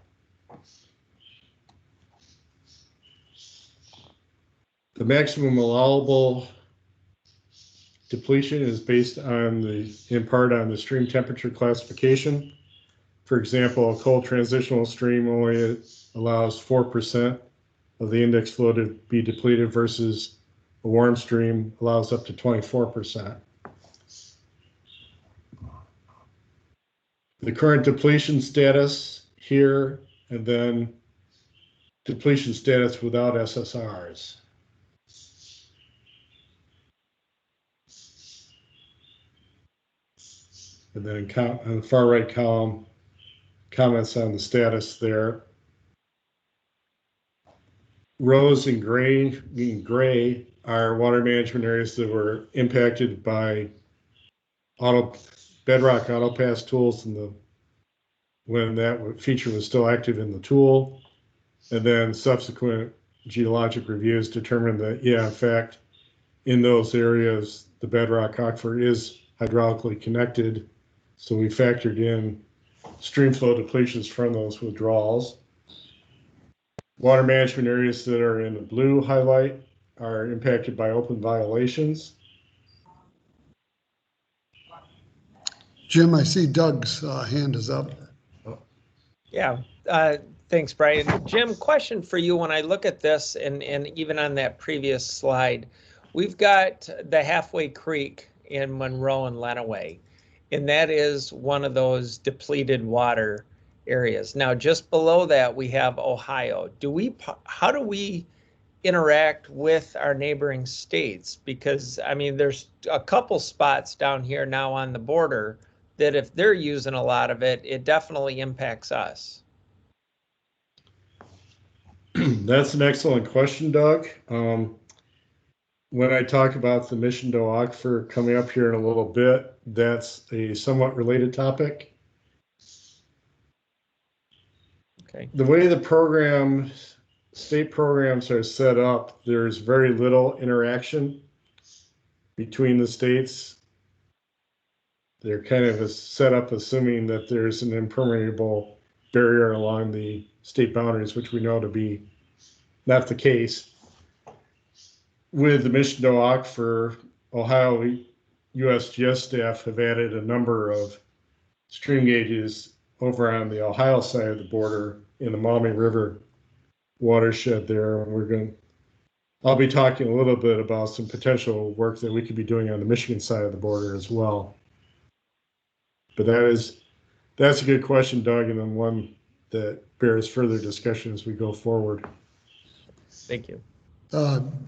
The maximum allowable depletion is based on in part on the stream temperature classification. For example, a cold transitional stream only allows 4% of the index flow to be depleted versus a warm stream allows up to 24%. The current depletion status here, and then depletion status without SSRs. And then on the far right column, comments on the status there. Rows in gray are water management areas that were impacted by Bedrock AutoPass tools when that feature was still active in the tool. And then subsequent geologic reviews determined that, yeah, in fact, in those areas, the Bedrock aquifer is hydraulically connected. So we factored in stream flow depletions from those withdrawals. Water management areas that are in the blue highlight are impacted by open violations. Jim, I see Doug's hand is up. Yeah, thanks, Brian. Jim, question for you. When I look at this and even on that previous slide, we've got the Halfway Creek in Monroe and Lenawee, and that is one of those depleted water areas. Now, just below that, we have Ohio. How do we interact with our neighboring states? Because, I mean, there's a couple spots down here now on the border that if they're using a lot of it, it definitely impacts us. That's an excellent question, Doug. When I talk about the Mission Doe Aquifer coming up here in a little bit, that's a somewhat related topic. Okay. The way the state programs are set up, there's very little interaction between the states. They're kind of set up assuming that there's an impermeable barrier along the state boundaries, which we know to be not the case. With the Mission Doe Aquifer, Ohio USGS staff have added a number of stream gauges over on the Ohio side of the border in the Maumee River watershed there. And I'll be talking a little bit about some potential work that we could be doing on the Michigan side of the border as well. But that's a good question, Doug, and then one that bears further discussion as we go forward. Thank you.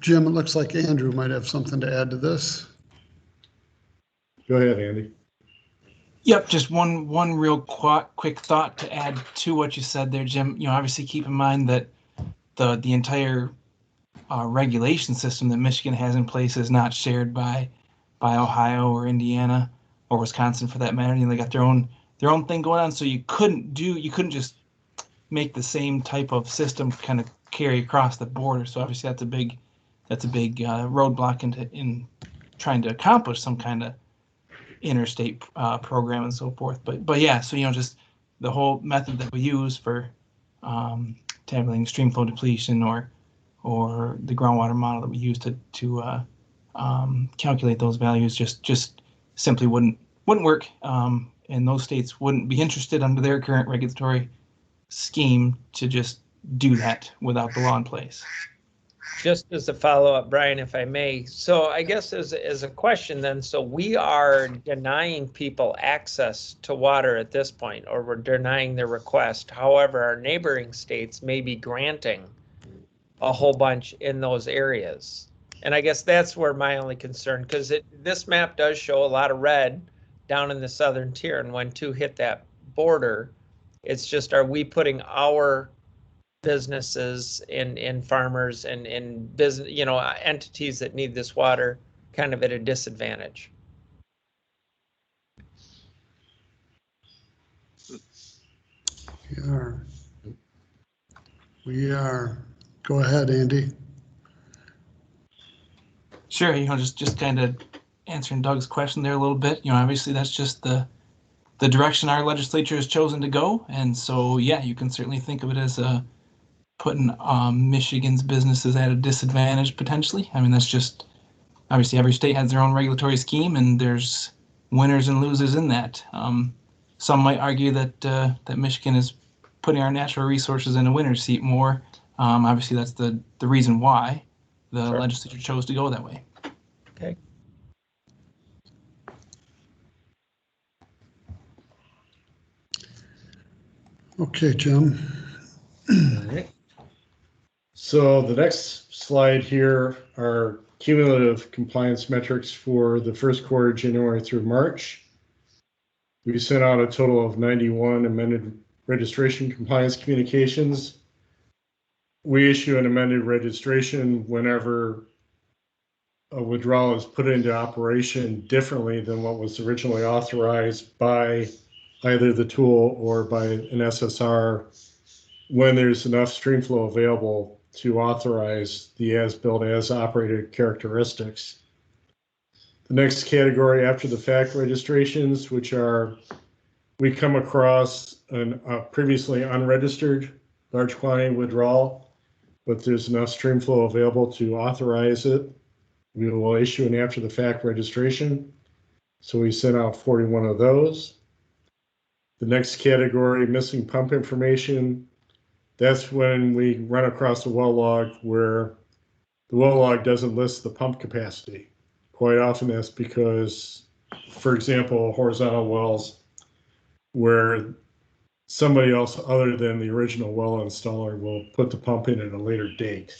Jim, it looks like Andrew might have something to add to this. Go ahead, Andy. Yep, just one real quick thought to add to what you said there, Jim. You know, obviously keep in mind that the entire regulation system that Michigan has in place is not shared by Ohio or Indiana or Wisconsin for that matter. You know, they got their own thing going on, so you couldn't just make the same type of system kind of carry across the border. So obviously that's a big roadblock in trying to accomplish some kind of interstate program and so forth. But yeah, so just the whole method that we use for tackling stream flow depletion or the groundwater model that we use to calculate those values just simply wouldn't work, and those states wouldn't be interested under their current regulatory scheme to just do that without the law in place. Just as a follow-up, Brian, if I may. So I guess as a question then, so we are denying people access to water at this point, or we're denying their request. However, our neighboring states may be granting a whole bunch in those areas. And I guess that's where my only concern, because this map does show a lot of red down in the southern tier, and when two hit that border, it's just, are we putting our businesses and farmers and business, entities that need this water kind of at a disadvantage? We are. Go ahead, Andy. Sure, just kind of answering Doug's question there a little bit. Obviously that's just the direction our legislature has chosen to go, and so yeah, you can certainly think of it as putting Michigan's businesses at a disadvantage potentially. I mean, that's just obviously every state has their own regulatory scheme, and there's winners and losers in that. Some might argue that Michigan is putting our natural resources in a winner's seat more. Obviously, that's the reason why the legislature chose to go that way. Okay. Okay, Jim. All right. So the next slide here are cumulative compliance metrics for the first quarter, January through March. We sent out a total of 91 amended registration compliance communications. We issue an amended registration whenever a withdrawal is put into operation differently than what was originally authorized by either the tool or by an SSR, when there's enough stream flow available to authorize the as-built, as-operated characteristics. The next category after the fact registrations, which are, we come across a previously unregistered large quantity withdrawal. but there's enough stream flow available to authorize it. We will issue an after the fact registration. So we sent out 41 of those. The next category, missing pump information. That's when we run across a well log where the well log doesn't list the pump capacity. Quite often that's because, for example, horizontal wells where somebody else other than the original well installer will put the pump in at a later date.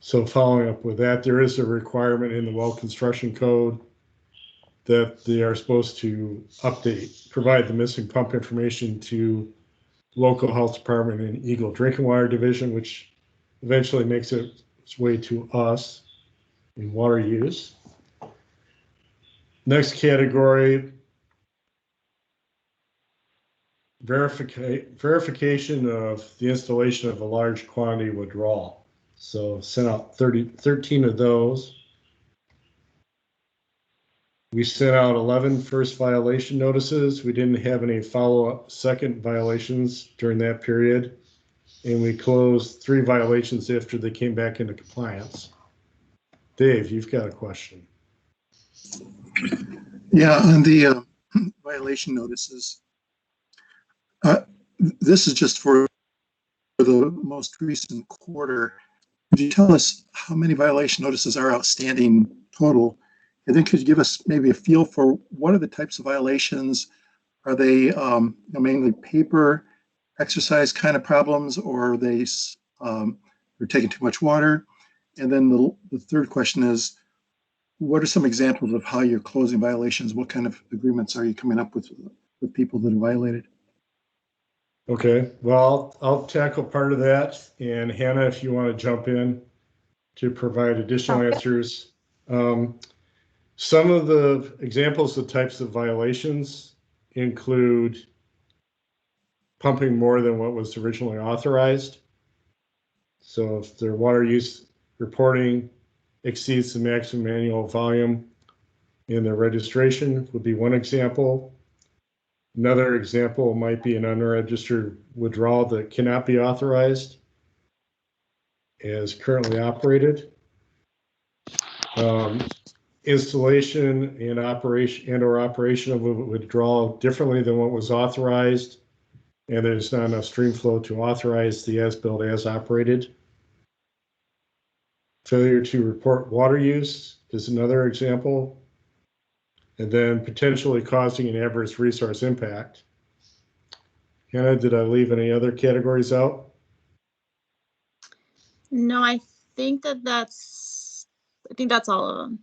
So following up with that, there is a requirement in the well construction code that they are supposed to provide the missing pump information to local health department and Eagle Drinking Water Division, which eventually makes its way to us in water use. Next category, verification of the installation of a large quantity withdrawal. So sent out 13 of those. We sent out 11 first violation notices. We didn't have any follow-up second violations during that period. And we closed 3 violations after they came back into compliance. Dave, you've got a question. Yeah, on the violation notices, this is just for the most recent quarter. Could you tell us how many violation notices are outstanding total? And then could you give us maybe a feel for what are the types of violations? Are they mainly paper exercise kind of problems, or are they they're taking too much water? And then the third question is, what are some examples of how you're closing violations? What kind of agreements are you coming up with people that have violated? Okay, well, I'll tackle part of that. And Hannah, if you want to jump in to provide additional answers. Some of the examples of types of violations include pumping more than what was originally authorized. So if their water use reporting exceeds the maximum annual volume in their registration would be one example. Another example might be an unregistered withdrawal that cannot be authorized as currently operated. Installation and operation of a withdrawal differently than what was authorized, and there's not enough stream flow to authorize the as-built as operated. Failure to report water use is another example. And then potentially causing an adverse resource impact. Hannah, did I leave any other categories out? No, I think that's all of them.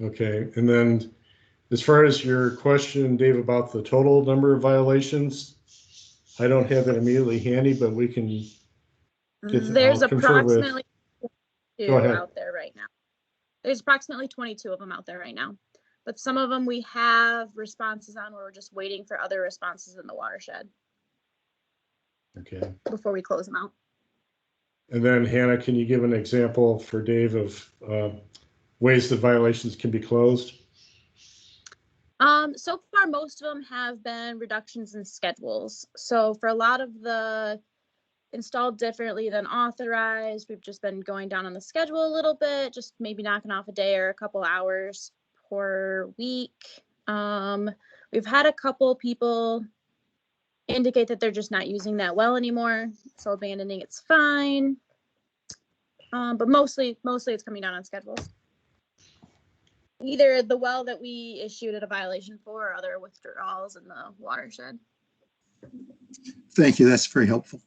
Okay, and then as far as your question, Dave, about the total number of violations, I don't have it immediately handy, but we can There's approximately 22 Go ahead. out there right now. There's approximately 22 of them out there right now. But some of them we have responses on where we're just waiting for other responses in the watershed Okay. before we close them out. And then Hannah, can you give an example for Dave of ways that violations can be closed? So far, most of them have been reductions in schedules. So for a lot of the installed differently than authorized, we've just been going down on the schedule a little bit, just maybe knocking off a day or a couple hours per week. We've had a couple people indicate that they're just not using that well anymore, so abandoning it's fine. But mostly it's coming down on schedules. Either the well that we issued a violation for or other withdrawals in the watershed. Thank you. That's very helpful.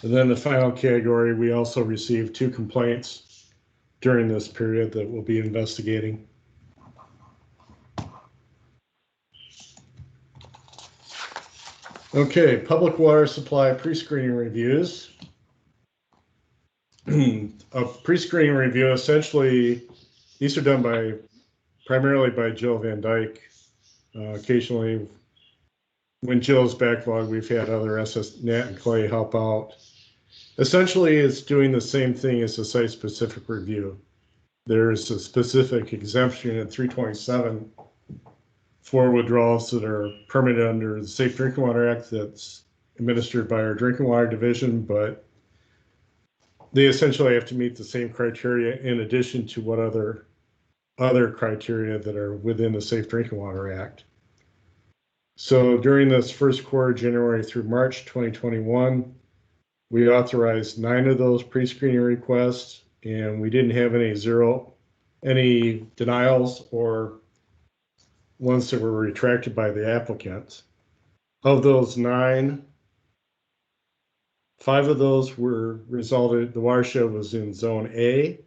And then the final category, we also received 2 complaints during this period that we'll be investigating. Okay, public water supply pre-screening reviews. A pre-screening review, essentially, these are done primarily by Jill Van Dyke. Occasionally, when Jill's backlogged, we've had other Nat and Clay help out. Essentially, it's doing the same thing as a site-specific review. There's a specific exemption in 327 for withdrawals that are permitted under the Safe Drinking Water Act that's administered by our drinking water division, but they essentially have to meet the same criteria in addition to what other criteria that are within the Safe Drinking Water Act. So during this first quarter, January through March 2021, we authorized 9 of those pre-screening requests, and we didn't have any denials or ones that were retracted by the applicants. Of those 9, 5 of those were resulted, the watershed was in Zone A,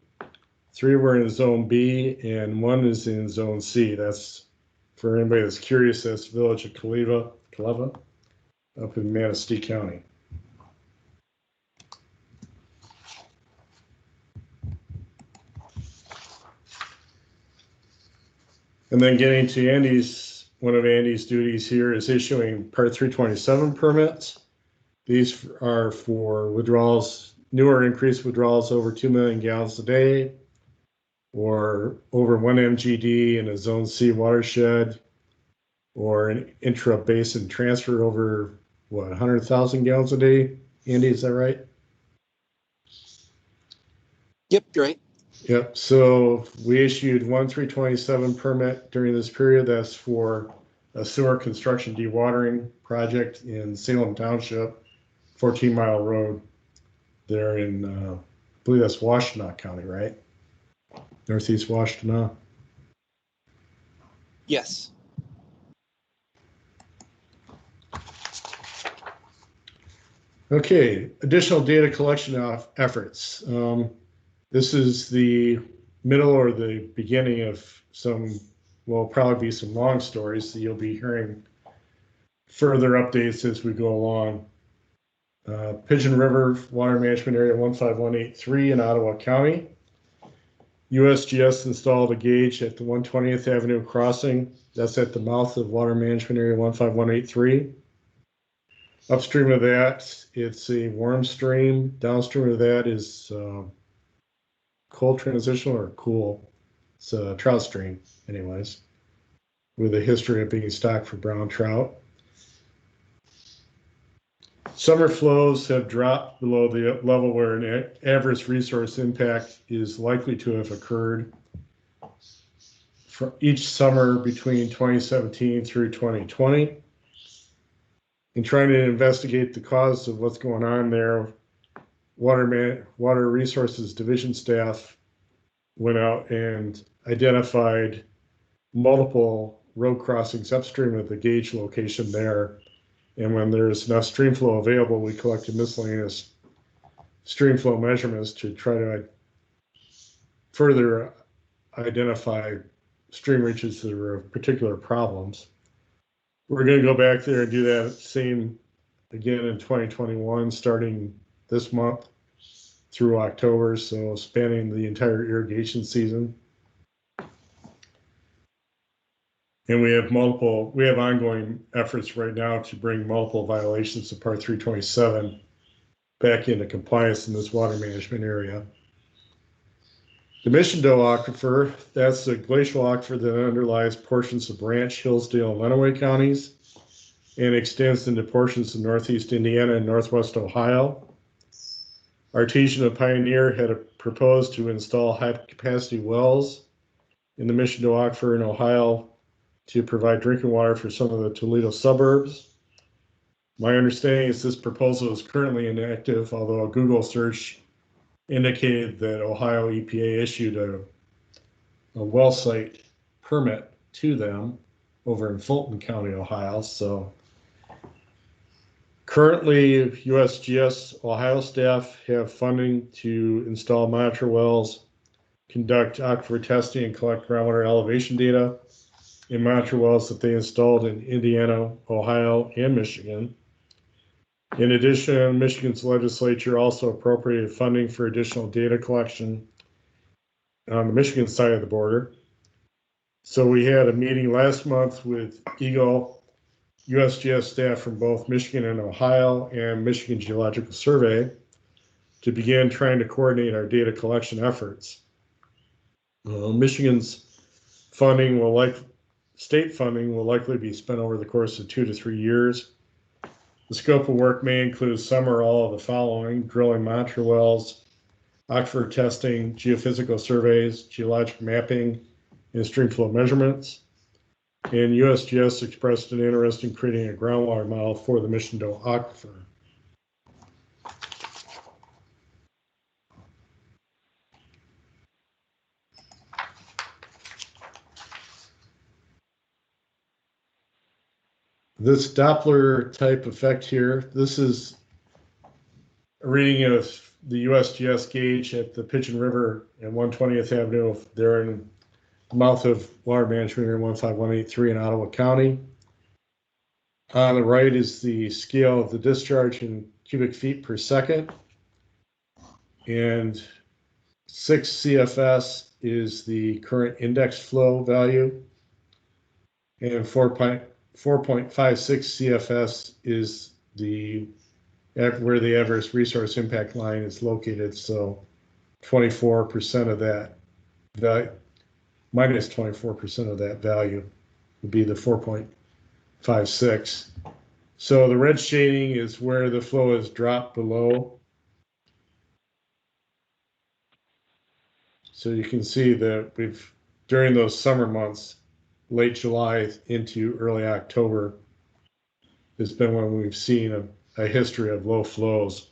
3 were in Zone B, and 1 is in Zone C. That's, for anybody that's curious, that's the village of Caleva up in Manistee County. And then getting to Andy's, one of Andy's duties here is issuing Part 327 permits. These are for withdrawals, new or increased withdrawals over 2 million gallons a day, or over 1 MGD in a Zone C watershed, or an intra-basin transfer over, what, 100,000 gallons a day? Andy, is that right? Yep, you're right. Yep, so we issued 1 327 permit during this period. That's for a sewer construction dewatering project in Salem Township, 14 Mile Road there in, I believe that's Washtenaw County, right? Northeast Washtenaw. Yes. Okay, additional data collection efforts. This is the middle or the beginning of some, will probably be some long stories that you'll be hearing further updates as we go along. Pigeon River Water Management Area 15183 in Ottawa County. USGS installed a gauge at the 120th Avenue crossing. That's at the mouth of Water Management Area 15183. Upstream of that, it's a warm stream. Downstream of that is cold transitional or cool. It's a trout stream, anyways, with a history of being stocked for brown trout. Summer flows have dropped below the level where an adverse resource impact is likely to have occurred for each summer between 2017 through 2020. In trying to investigate the cause of what's going on there, Water Resources Division staff went out and identified multiple road crossings upstream of the gauge location there. And when there's enough stream flow available, we collected miscellaneous stream flow measurements to try to further identify stream reaches that are of particular problems. We're going to go back there and do that same again in 2021, starting this month through October, so spanning the entire irrigation season. And we have ongoing efforts right now to bring multiple violations of Part 327 back into compliance in this water management area. The Mission Doe Aquifer, that's the glacial aquifer that underlies portions of Branch, Hillsdale, and Lenawee counties and extends into portions of northeast Indiana and northwest Ohio. Artesian and Pioneer had proposed to install high-capacity wells in the Mission Doe Aquifer in Ohio to provide drinking water for some of the Toledo suburbs. My understanding is this proposal is currently inactive, although a Google search indicated that Ohio EPA issued a well site permit to them over in Fulton County, Ohio. So currently, USGS Ohio staff have funding to install monitor wells, conduct aquifer testing, and collect groundwater elevation data in monitor wells that they installed in Indiana, Ohio, and Michigan. In addition, Michigan's legislature also appropriated funding for additional data collection on the Michigan side of the border. So we had a meeting last month with Eagle, USGS staff from both Michigan and Ohio, and Michigan Geological Survey to begin trying to coordinate our data collection efforts. Michigan's funding state funding will likely be spent over the course of 2 to 3 years. The scope of work may include some or all of the following: drilling monitor wells, aquifer testing, geophysical surveys, geologic mapping, and stream flow measurements. And USGS expressed an interest in creating a groundwater model for the Mission Doe aquifer. This Doppler type effect here, this is a reading of the USGS gauge at the Pigeon River and 120th Avenue. They're in the mouth of Water Management Area 15183 in Ottawa County. On the right is the scale of the discharge in cubic feet per second. And 6 CFS is the current index flow value. And 4.56 CFS is where the adverse resource impact line is located. So 24% of that value, minus 24% of that value would be the 4.56. So the red shading is where the flow is dropped below. So you can see that during those summer months, late July into early October, has been when we've seen a history of low flows.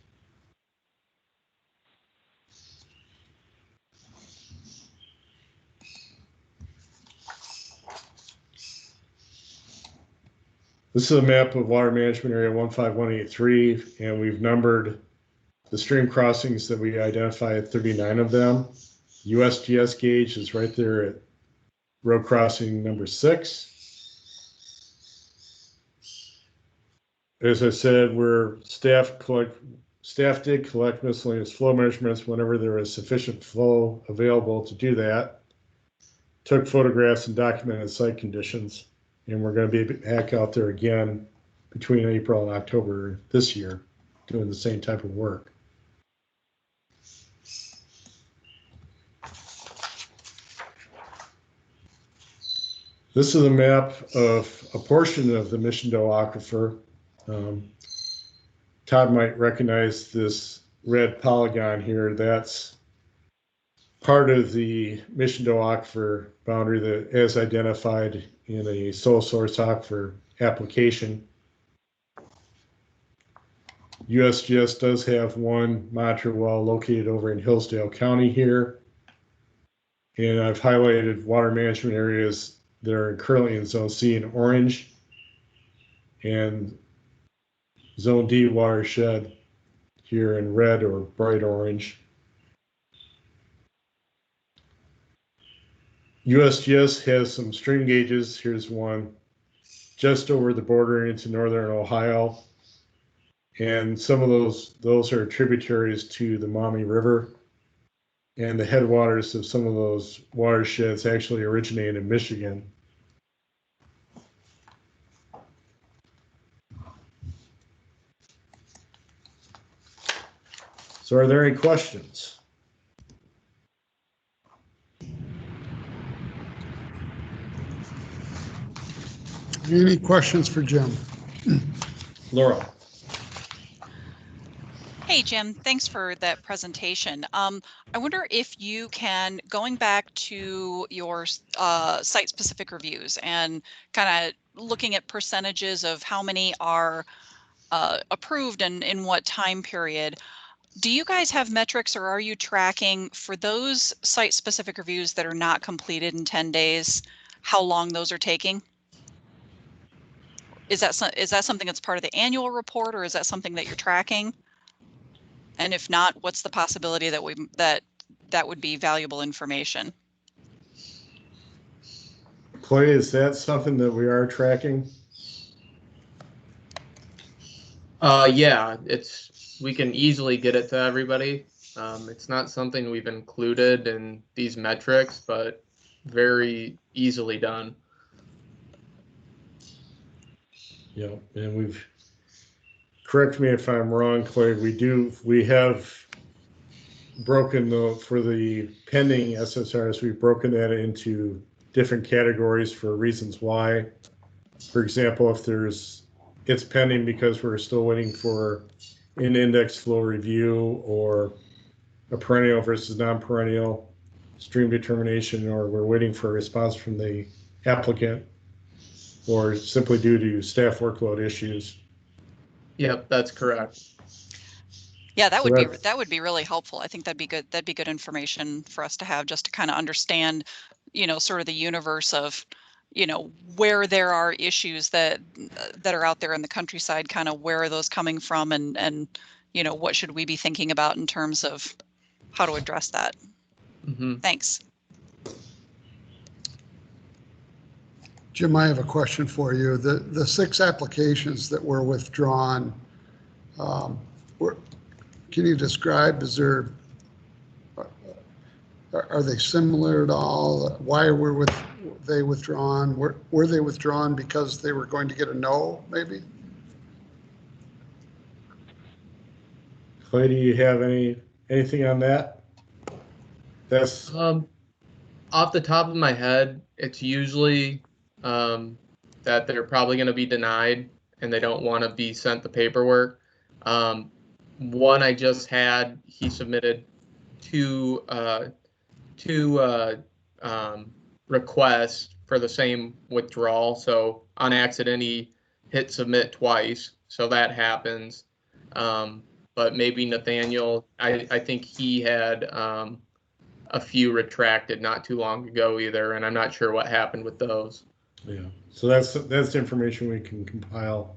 This is a map of Water Management Area 15183, and we've numbered the stream crossings that we identified, 39 of them. USGS gauge is right there at road crossing number 6. As I said, staff did collect miscellaneous flow measurements whenever there was sufficient flow available to do that. Took photographs and documented site conditions, and we're going to be back out there again between April and October this year, doing the same type of work. This is a map of a portion of the Mission Doe aquifer. Todd might recognize this red polygon here. That's part of the Mission Doe aquifer boundary that is identified in a sole source aquifer application. USGS does have one monitor well located over in Hillsdale County here. And I've highlighted water management areas that are currently in Zone C in orange, and Zone D watershed here in red or bright orange. USGS has some stream gauges. Here's one just over the border into northern Ohio. And some of those are tributaries to the Maumee River. And the headwaters of some of those watersheds actually originate in Michigan. So are there any questions? Any questions for Jim? Laura. Hey, Jim, thanks for that presentation. I wonder if you can, going back to your site-specific reviews and kind of looking at percentages of how many are approved and in what time period, do you guys have metrics, or are you tracking for those site-specific reviews that are not completed in 10 days, how long those are taking? Is that something that's part of the annual report, or is that something that you're tracking? And if not, what's the possibility that that would be valuable information? Clay, is that something that we are tracking? Yeah, we can easily get it to everybody. It's not something we've included in these metrics, but very easily done. Yeah, and correct me if I'm wrong, Clay, we have broken for the pending SSRs, we've broken that into different categories for reasons why. For example, if there's it's pending because we're still waiting for an index flow review or a perennial versus non-perennial stream determination, or we're waiting for a response from the applicant, or simply due to staff workload issues. Yep, that's correct. Yeah, that So would be really helpful. I think that'd be good. That'd be good information for us to have, just to kind of understand, sort of the universe of, where there are issues that are out there in the countryside, kind of where are those coming from, and what should we be thinking about in terms of how to address that. Thanks. Jim, I have a question for you. The 6 applications that were withdrawn, can you describe, are they similar at all? Why were they withdrawn? Were they withdrawn because they were going to get a no, maybe? Clay, do you have anything on that? That's off the top of my head, it's usually that they're probably going to be denied and they don't want to be sent the paperwork. One I just had, he submitted two requests for the same withdrawal. So on accident, he hit submit twice. So that happens. But maybe Nathaniel, I think he had a few retracted not too long ago either, and I'm not sure what happened with those. Yeah, so that's information we can compile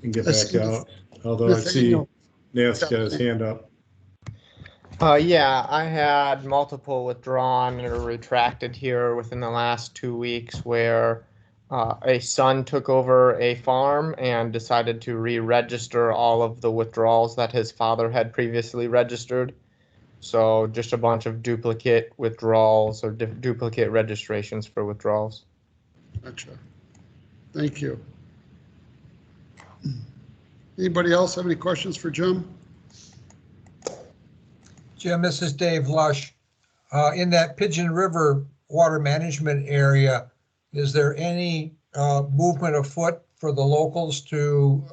and get back out. Although I see Nat's got his hand up. Yeah, I had multiple withdrawn or retracted here within the last 2 weeks, where a son took over a farm and decided to re-register all of the withdrawals that his father had previously registered. So just a bunch of duplicate withdrawals or duplicate registrations for withdrawals. Gotcha. Thank you. Anybody else have any questions for Jim? Jim, this is Dave Lush. In that Pigeon River water management area, is there any movement afoot for the locals to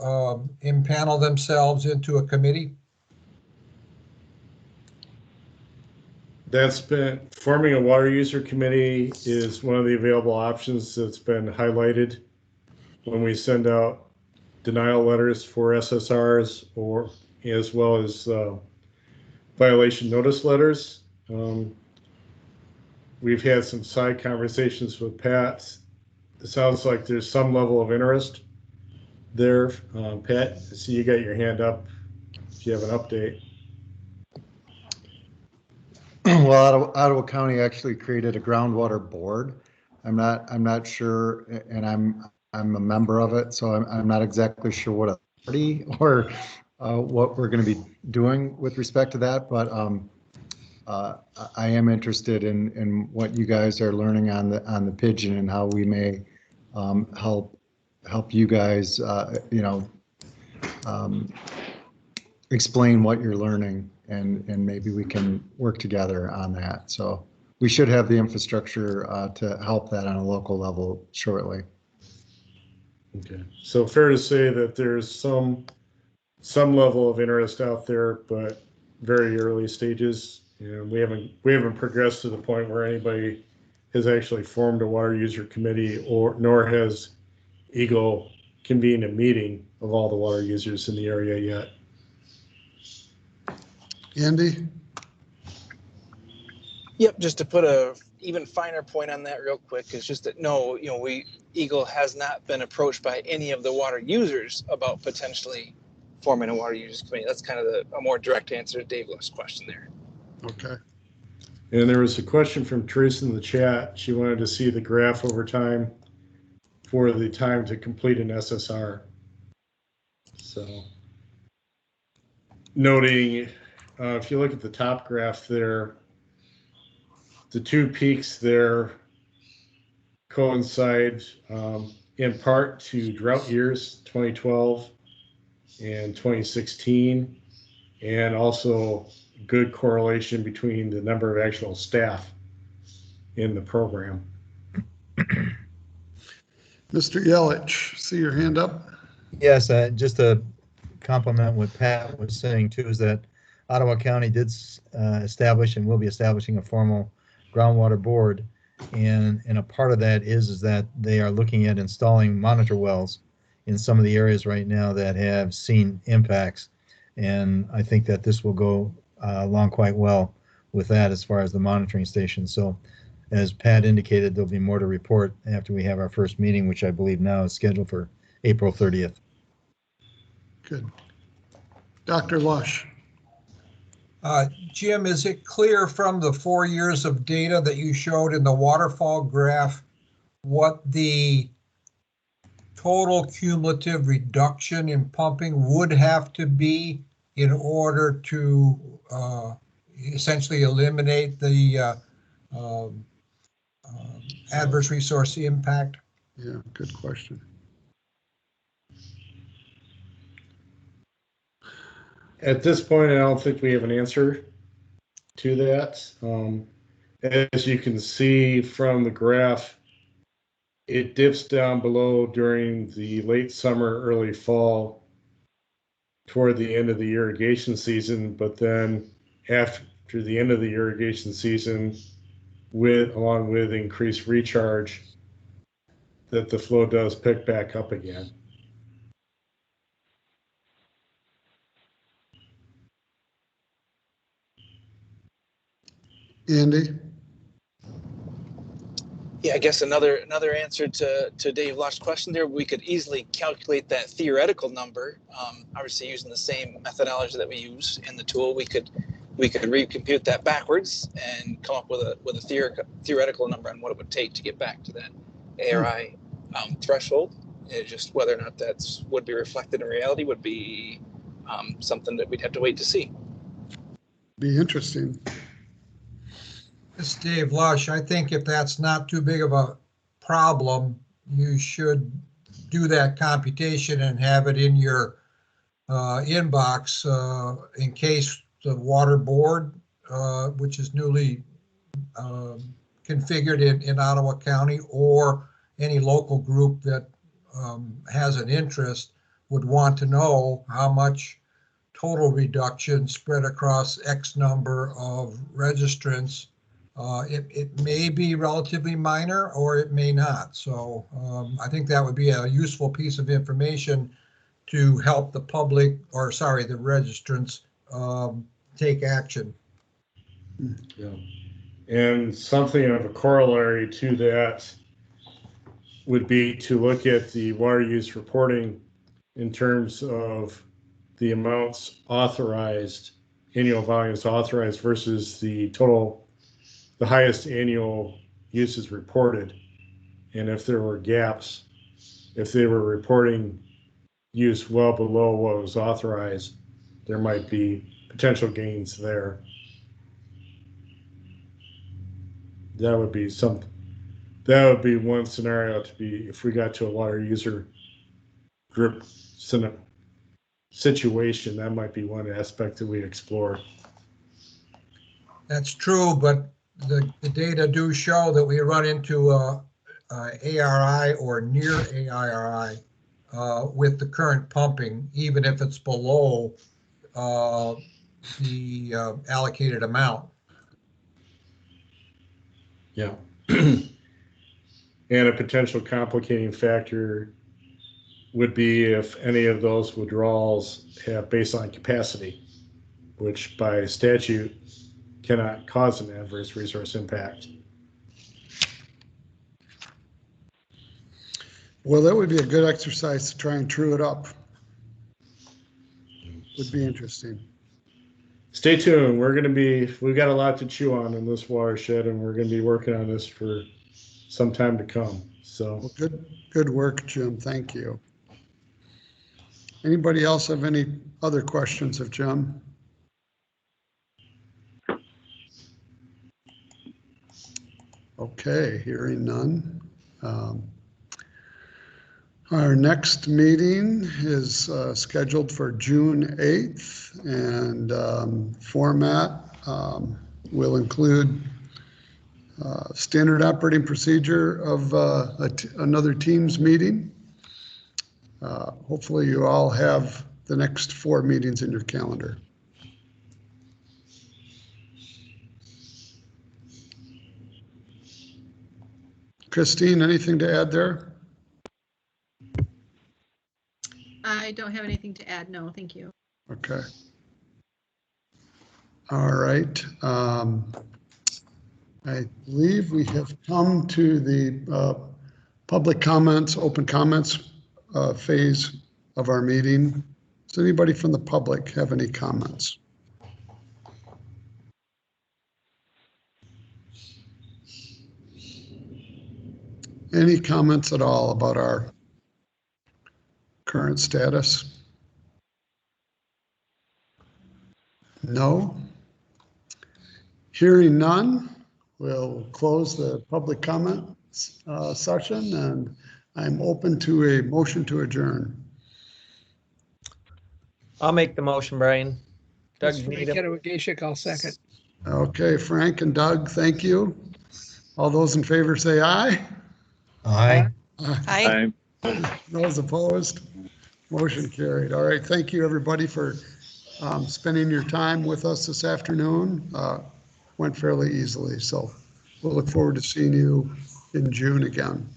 impanel themselves into a committee? That's been, forming a water user committee is one of the available options that's been highlighted when we send out denial letters for SSRs, or as well as violation notice letters. We've had some side conversations with Pat. It sounds like there's some level of interest there. Pat, I see you got your hand up if you have an update. Well, Ottawa County actually created a groundwater board. I'm not sure, and I'm a member of it, so I'm not exactly sure what authority or what we're going to be doing with respect to that. But I am interested in what you guys are learning on the pigeon and how we may help you guys, explain what you're learning, and maybe we can work together on that. So we should have the infrastructure to help that on a local level shortly. Okay, so fair to say that there's some level of interest out there, but very early stages. We haven't progressed to the point where anybody has actually formed a water user committee, nor has Eagle convened a meeting of all the water users in the area yet. Andy? Yep, just to put a even finer point on that real quick, it's just that Eagle has not been approached by any of the water users about potentially forming a water users committee. That's kind of a more direct answer to Dave Lush's question there. Okay. And there was a question from Teresa in the chat. She wanted to see the graph over time for the time to complete an SSR. So noting, if you look at the top graph there, the two peaks there coincide in part to drought years 2012 and 2016, and also good correlation between the number of actual staff in the program. Mr. Yelich, see your hand up? Yes, just to complement what Pat was saying too, is that Ottawa County did establish and will be establishing a formal groundwater board. And a part of that is that they are looking at installing monitor wells in some of the areas right now that have seen impacts. And I think that this will go along quite well with that as far as the monitoring station. So as Pat indicated, there'll be more to report after we have our first meeting, which I believe now is scheduled for April 30th. Good. Dr. Lush. Jim, is it clear from the 4 years of data that you showed in the waterfall graph what the total cumulative reduction in pumping would have to be in order to essentially eliminate the adverse resource impact? Yeah, good question. At this point, I don't think we have an answer to that. As you can see from the graph, it dips down below during the late summer, early fall, toward the end of the irrigation season, but then after the end of the irrigation season, along with increased recharge, that the flow does pick back up again. Andy? Yeah, I guess another answer to Dave Lush's question there, we could easily calculate that theoretical number. Obviously, using the same methodology that we use in the tool, we could recompute that backwards and come up with a theoretical number on what it would take to get back to that ARI threshold. Just whether or not that's would be reflected in reality would be something that we'd have to wait to see. Be interesting. This is Dave Lush. I think if that's not too big of a problem, you should do that computation and have it in your inbox in case the water board, which is newly configured in Ottawa County, or any local group that has an interest would want to know how much total reduction spread across X number of registrants. It may be relatively minor or it may not. So I think that would be a useful piece of information to help the public, or sorry, the registrants take action. Yeah. And something of a corollary to that would be to look at the water use reporting in terms of the amounts authorized, annual volumes authorized versus the total, the highest annual uses reported. And if there were gaps, if they were reporting use well below what was authorized, there might be potential gains there. That would be one scenario to be, if we got to a water user group situation, that might be one aspect that we explore. That's true, but the data do show that we run into ARI or near ARI with the current pumping, even if it's below the allocated amount. Yeah. And a potential complicating factor would be if any of those withdrawals have baseline capacity, which by statute cannot cause an adverse resource impact. Well, that would be a good exercise to try and true it up. Would be interesting. Stay tuned. We've got a lot to chew on in this watershed, and we're going to be working on this for some time to come. So well, good work, Jim. Thank you. Anybody else have any other questions of Jim? Okay, hearing none. Our next meeting is scheduled for June 8th, and format will include standard operating procedure of another Teams meeting. hopefully you all have the next 4 meetings in your calendar. Christine, anything to add there? I don't have anything to add. No, thank you. Okay. All right. I believe we have come to the public comments, open comments phase of our meeting. Does anybody from the public have any comments? Any comments at all about our current status? No? Hearing none, we'll close the public comment session, and I'm open to a motion to adjourn. I'll make the motion, Brian. Doug, That's Frank need him? Kedowitz, I'll second. Okay, Frank and Doug, thank you. All those in favor say aye. Aye. Aye. Those opposed? Motion carried. All right, thank you, everybody, for spending your time with us this afternoon. Went fairly easily, so we'll look forward to seeing you in June again.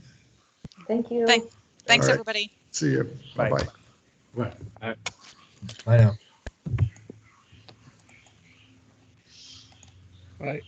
Thank you. Thanks, All right. everybody. See you. Bye. Bye-bye. Bye. I know. Right.